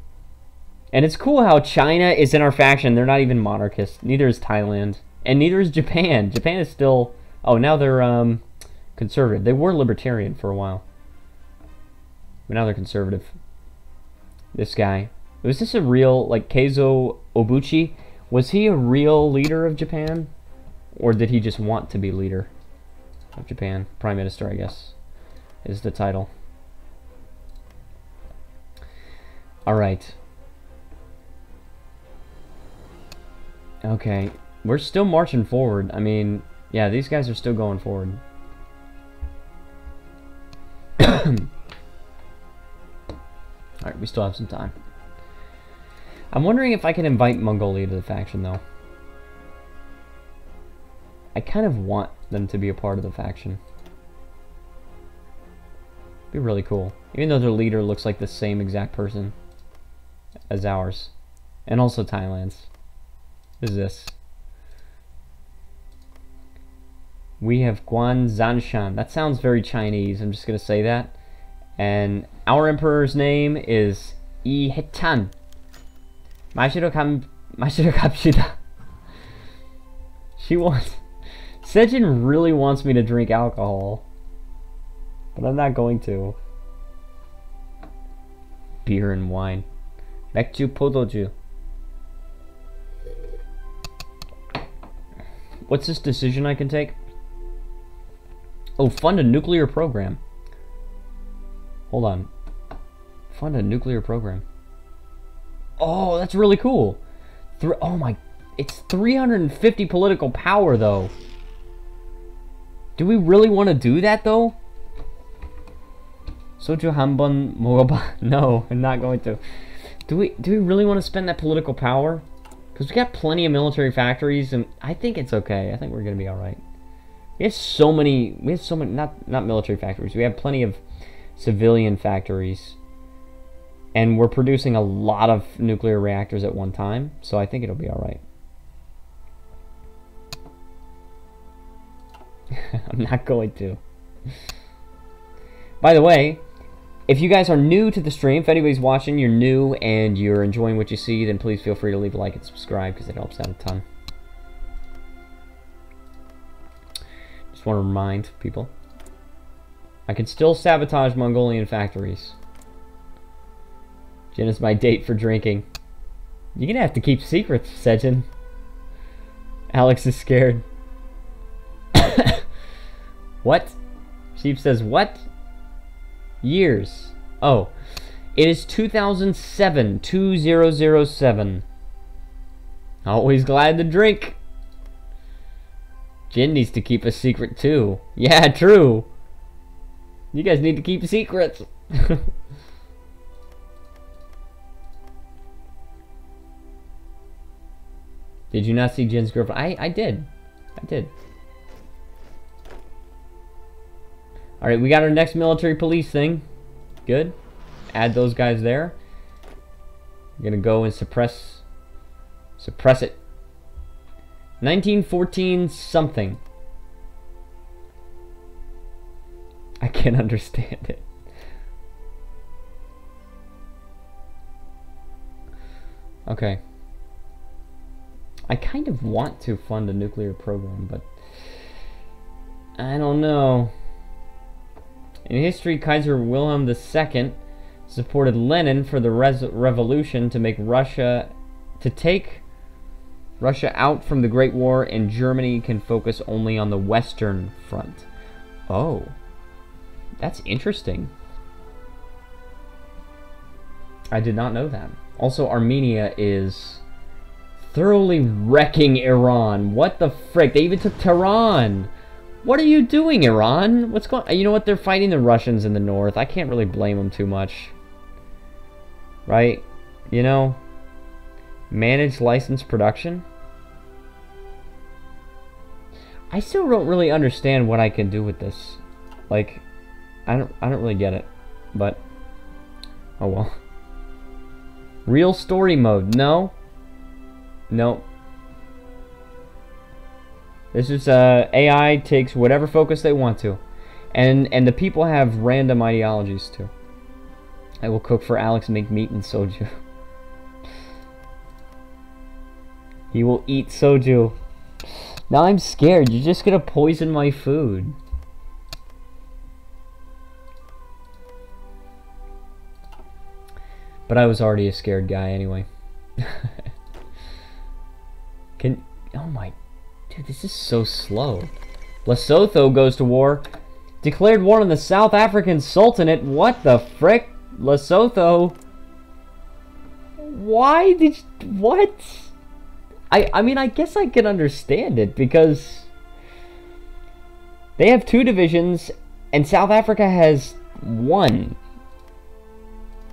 And it's cool how China is in our faction. They're not even monarchist. Neither is Thailand. And neither is Japan. Japan is still... Oh, now they're conservative. They were libertarian for a while. But now they're conservative. This guy. Was this a real, like, Keizo Obuchi? Was he a real leader of Japan? Or did he just want to be leader of Japan? Prime Minister, I guess, is the title. Alright. Okay. We're still marching forward. I mean, yeah, these guys are still going forward. Alright, we still have some time. I'm wondering if I can invite Mongolia to the faction, though. I kind of want them to be a part of the faction. Be really cool. Even though their leader looks like the same exact person as ours. And also Thailand's. What is this? We have Guan Zanshan. That sounds very Chinese. I'm just going to say that. And our emperor's name is Yi Hetan. She wants Sejin really wants me to drink alcohol. But I'm not going to. Beer and wine. 맥주, 포도주. What's this decision I can take? Oh, fund a nuclear program. Hold on. Fund a nuclear program. Oh, that's really cool. Oh my, it's 350 political power though. Do we really want to do that though? 소주 한 번 먹어봐. No, I'm not going to. Do we really want to spend that political power? Because we got plenty of military factories, and I think it's okay. I think we're gonna be all right. We have so many. Not military factories. We have plenty of civilian factories, and we're producing a lot of nuclear reactors at one time. So I think it'll be all right. I'm not going to. By the way, if you guys are new to the stream, if anybody's watching, you're new and you're enjoying what you see, then please feel free to leave a like and subscribe because it helps out a ton. Just want to remind people, I can still sabotage Mongolian factories. Jen is my date for drinking. You're gonna have to keep secrets, Sejin. Alex is scared. What? Sheep says what? Years. Oh. It is 2007. 2007. Always glad to drink. Jin needs to keep a secret too. Yeah, true. You guys need to keep secrets. Did you not see Jin's girlfriend? I did. I did. Alright, we got our next military police thing. Good. Add those guys there. We're gonna go and suppress it. 1914 something. I can't understand it. Okay. I kind of want to fund a nuclear program, but I don't know. In history, Kaiser Wilhelm II supported Lenin for the revolution to take Russia out from the Great War, and Germany can focus only on the Western Front. Oh, that's interesting. I did not know that. Also, Armenia is thoroughly wrecking Iran. What the frick? They even took Tehran. What are you doing, Iran? What's going on? You know what? They're fighting the Russians in the north. I can't really blame them too much. Right? You know? Manage licensed production? I still don't really understand what I can do with this. Like, I don't really get it. But, oh well. Real story mode. No. No. This is AI takes whatever focus they want to, and the people have random ideologies too. I will cook for Alex, make meat and soju. He will eat soju. Now I'm scared. You're just gonna poison my food. But I was already a scared guy anyway. Oh my. Dude, this is so slow. Lesotho goes to war. Declared war on the South African Sultanate. What the frick? Lesotho. Why did you... What? I mean, I guess I can understand it, because they have 2 divisions, and South Africa has 1.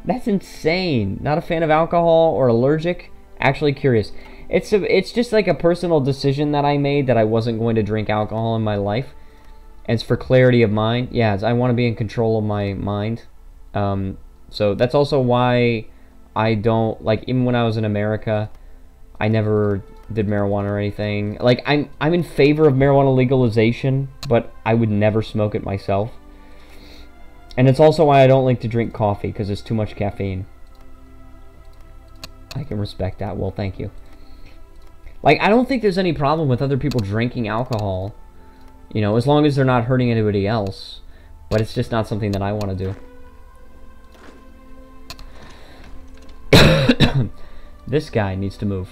That's insane. Not a fan of alcohol or allergic. Actually curious. It's just like a personal decision that I made that I wasn't going to drink alcohol in my life. And it's for clarity of mind. Yeah, I want to be in control of my mind. So that's also why I don't, like, even when I was in America, I never did marijuana or anything. Like, I'm in favor of marijuana legalization, but I would never smoke it myself. And it's also why I don't like to drink coffee, because it's too much caffeine. I can respect that. Well, thank you. Like, I don't think there's any problem with other people drinking alcohol. You know, as long as they're not hurting anybody else. But it's just not something that I want to do. This guy needs to move.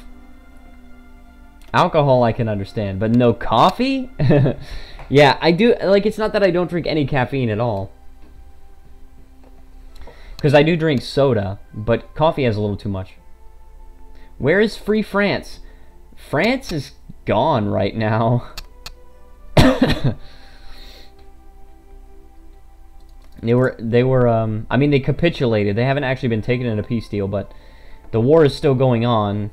Alcohol I can understand, but no coffee? Yeah, I do, like, it's not that I don't drink any caffeine at all. Because I do drink soda, but coffee has a little too much. Where is Free France? France is gone right now. They were, I mean, they capitulated. They haven't actually been taken in a peace deal, but the war is still going on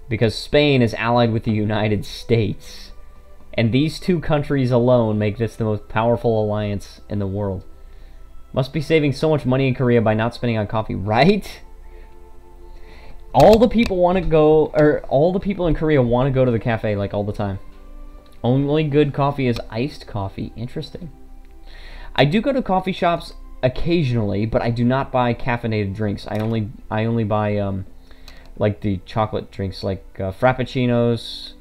because Spain is allied with the United States. And these two countries alone make this the most powerful alliance in the world. Must be saving so much money in Korea by not spending on coffee, right? All the people want to go, or all the people in Korea want to go to the cafe, like, all the time. Only good coffee is iced coffee. Interesting. I do go to coffee shops occasionally, but I do not buy caffeinated drinks. I only buy like the chocolate drinks, like frappuccinos,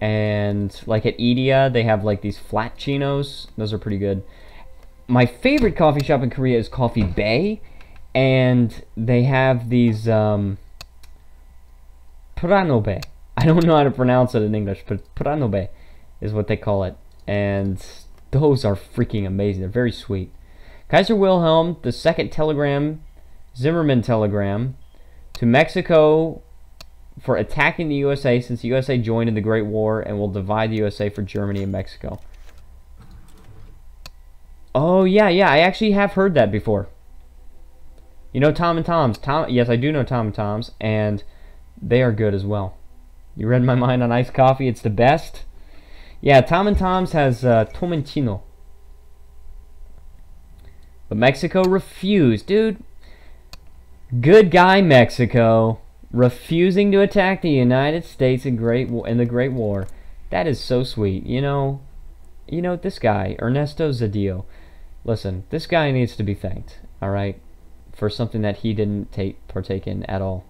and like at Edia they have like these flat chinos. Those are pretty good. My favorite coffee shop in Korea is Coffee Bay, and they have these Pranobe. I don't know how to pronounce it in English, but Pranobe is what they call it, and those are freaking amazing. They're very sweet. Kaiser Wilhelm II telegram, Zimmerman telegram, to Mexico for attacking the USA since the USA joined in the Great War and will divide the USA for Germany and Mexico. Oh, yeah, I actually have heard that before. You know Tom and Tom's. Yes, I do know Tom and Tom's, and they are good as well. You read my mind on iced coffee. It's the best. Yeah, Tom and Tom's has Tomentino. But Mexico refused. Dude, good guy Mexico. Refusing to attack the United States in the Great War. That is so sweet. You know this guy, Ernesto Zedillo. Listen, this guy needs to be thanked, alright? For something that he didn't partake in at all.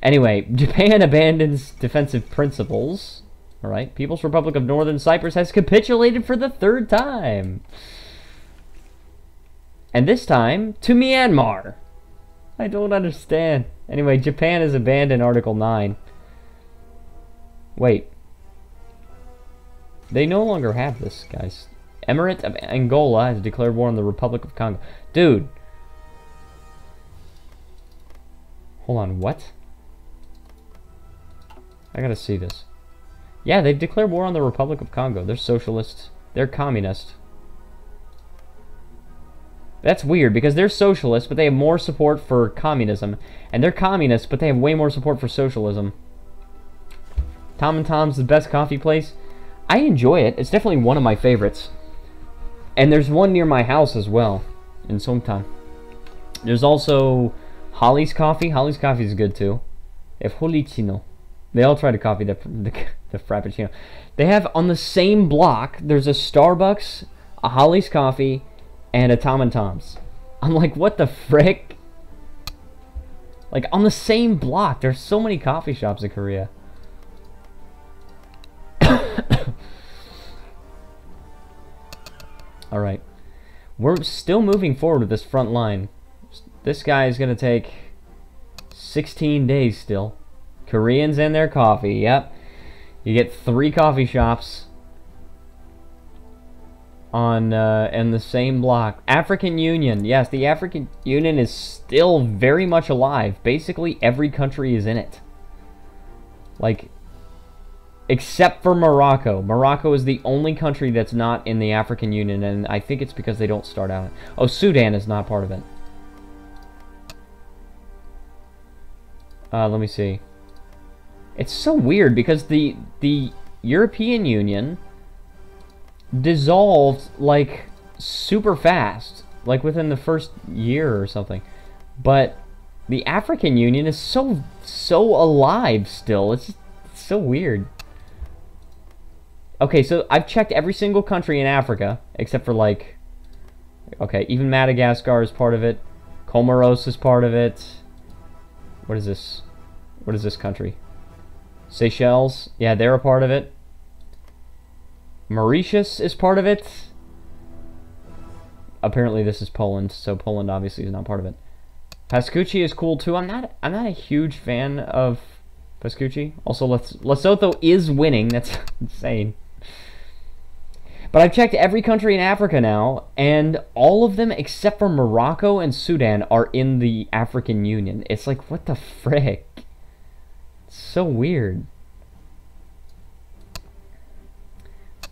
Anyway, Japan abandons defensive principles. Alright, People's Republic of Northern Cyprus has capitulated for the 3rd time. And this time, to Myanmar. I don't understand. Anyway, Japan has abandoned Article 9. Wait. They no longer have this, guys. Emirate of Angola has declared war on the Republic of Congo. Dude. Hold on, what? I gotta see this. Yeah, they've declared war on the Republic of Congo. They're socialists. They're communist. That's weird, because they're socialists, but they have more support for communism. And they're communists, but they have way more support for socialism. Tom and Tom's the best coffee place. I enjoy it. It's definitely one of my favorites. And there's one near my house as well, in Songtan. There's also Holly's Coffee. Holly's Coffee is good too. If Holicino. They all try to copy the Frappuccino. They have, on the same block, there's a Starbucks, a Holly's Coffee, and a Tom and Tom's. I'm like, what the frick? Like, on the same block. There's so many coffee shops in Korea. Alright. We're still moving forward with this front line. This guy is going to take 16 days still. Koreans and their coffee, yep. You get 3 coffee shops on in the same block. African Union. Yes, the African Union is still very much alive. Basically, every country is in it. Like, except for Morocco. Morocco is the only country that's not in the African Union, and I think it's because they don't start out. Oh, Sudan is not part of it. Let me see. It's so weird because the European Union dissolved like super fast, like within the first year or something. But the African Union is so alive still. It's so weird. Okay, so I've checked every single country in Africa except for like, okay, even Madagascar is part of it. Comoros is part of it. What is this? What is this country? Seychelles? Yeah, they're a part of it. Mauritius is part of it. Apparently this is Poland, so Poland obviously is not part of it. Pascucci is cool too. I'm not a huge fan of Pascucci. Also, Lesotho is winning. That's insane. But I've checked every country in Africa now, and all of them except for Morocco and Sudan are in the African Union. It's like, what the frick? It's so weird.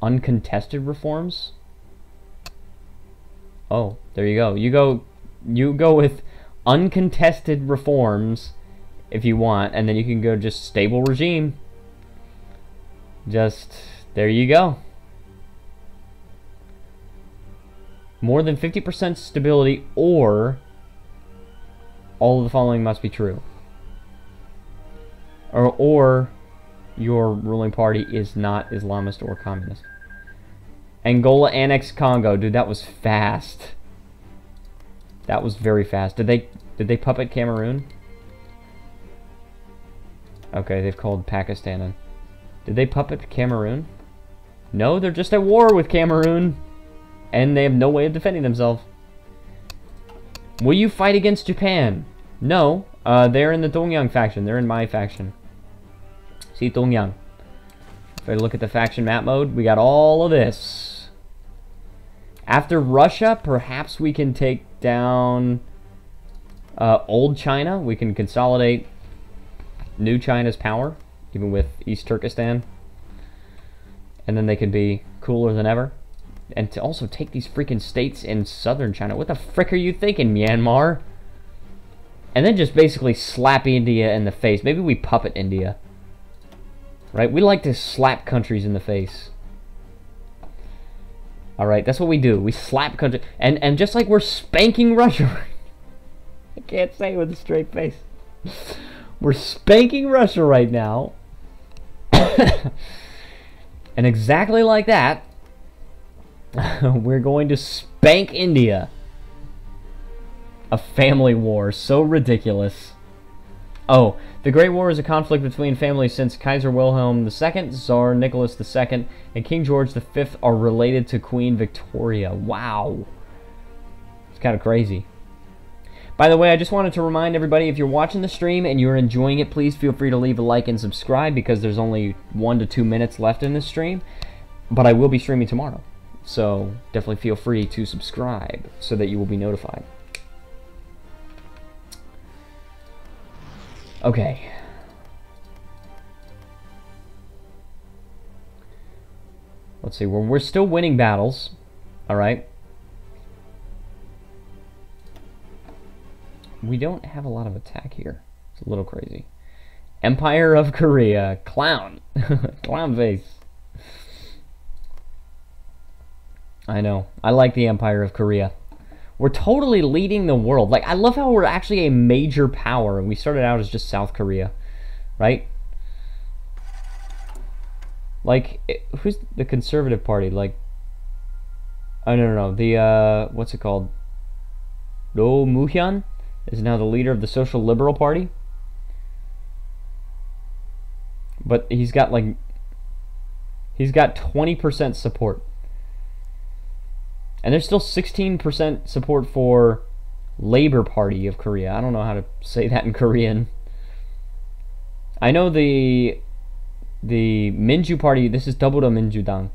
Uncontested reforms? Oh, there you go. You go with uncontested reforms if you want, and then you can go just stable regime. Just, there you go. More than 50% stability, or all of the following must be true. Or your ruling party is not Islamist or communist. Angola annexed Congo. Dude, that was fast. That was very fast. Did they puppet Cameroon? Okay, they've called Pakistan in. Did they puppet Cameroon? No, they're just at war with Cameroon. And they have no way of defending themselves. Will you fight against Japan? No. They're in the Dongyang faction. They're in my faction. See Dongyang. If I look at the faction map mode, we got all of this. After Russia, perhaps we can take down old China. We can consolidate new China's power, even with East Turkestan. And then they could be cooler than ever. And to also take these freaking states in southern China. What the frick are you thinking, Myanmar? And then just basically slap India in the face. Maybe we puppet India. Right? We like to slap countries in the face. Alright, that's what we do. We slap countries. And just like we're spanking Russia. I can't say it with a straight face. We're spanking Russia right now. And exactly like that, we're going to spank India. A family war. So ridiculous. Oh, the Great War is a conflict between families since Kaiser Wilhelm II, Tsar Nicholas II, and King George V are related to Queen Victoria. Wow. It's kind of crazy. By the way, I just wanted to remind everybody, if you're watching the stream and you're enjoying it, please feel free to leave a like and subscribe, because there's only 1 to 2 minutes left in this stream. But I will be streaming tomorrow. So definitely feel free to subscribe so that you will be notified. Okay. Let's see. We're still winning battles. Alright. We don't have a lot of attack here. It's a little crazy. Empire of Korea. Clown. Clown face. I know. I like the Empire of Korea. We're totally leading the world. Like, I love how we're actually a major power, and we started out as just South Korea, right? Like, who's the Conservative Party? Like, oh, no. The, what's it called? Roh Moo-hyun is now the leader of the Social Liberal Party. But he's got, like, he's got 20% support. And there's still 16% support for Labor Party of Korea. I don't know how to say that in Korean. I know the Minju Party, this is Dobudo Minjudang.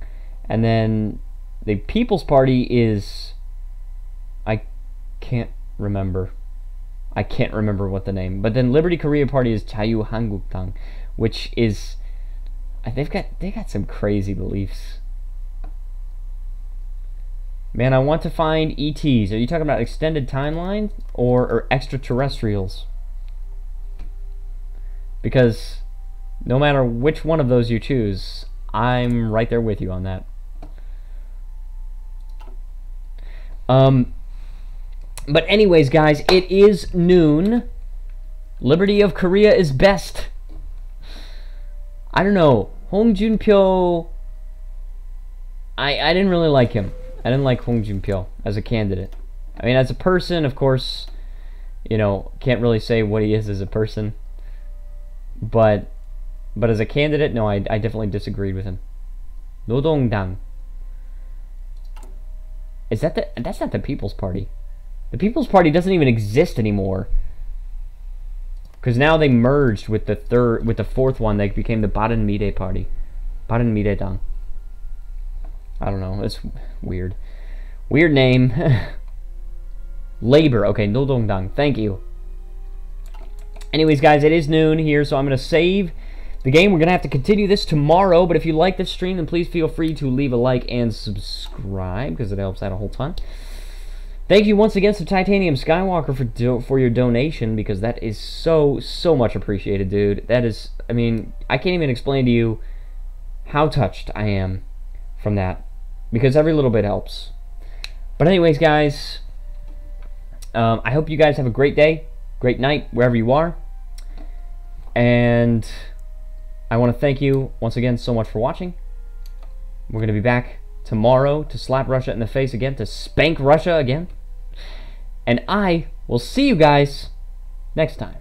And then the People's Party is, I can't remember. I can't remember what the name. But then Liberty Korea Party is Jayu Hangukdang, which is, they got some crazy beliefs. Man, I want to find ETs. Are you talking about extended timeline or extraterrestrials? Because no matter which one of those you choose, I'm right there with you on that. But anyways, guys, it is noon. Liberty of Korea is best. I don't know. Hong Junpyo, I didn't really like him. I didn't like Hong Junpyo as a candidate. I mean, as a person, of course, you know, can't really say what he is as a person. But as a candidate, no, I definitely disagreed with him. Nodongdang. Is that the... That's not the People's Party. The People's Party doesn't even exist anymore. Because now they merged with the fourth one. They became the Baden-Mide Party. Baden-Mide-Dang. I don't know. It's weird. Weird name. Labor. Okay, Nodongdang. Thank you. Anyways, guys, it is noon here, so I'm going to save the game. We're going to have to continue this tomorrow, but if you like this stream, then please feel free to leave a like and subscribe, because it helps out a whole ton. Thank you once again to Titanium Skywalker for your donation, because that is so much appreciated, dude. That is, I mean, I can't even explain to you how touched I am from that, because every little bit helps. But anyways, guys, I hope you guys have a great day, great night, wherever you are. And I want to thank you once again so much for watching. We're going to be back tomorrow to slap Russia in the face again, to spank Russia again. And I will see you guys next time.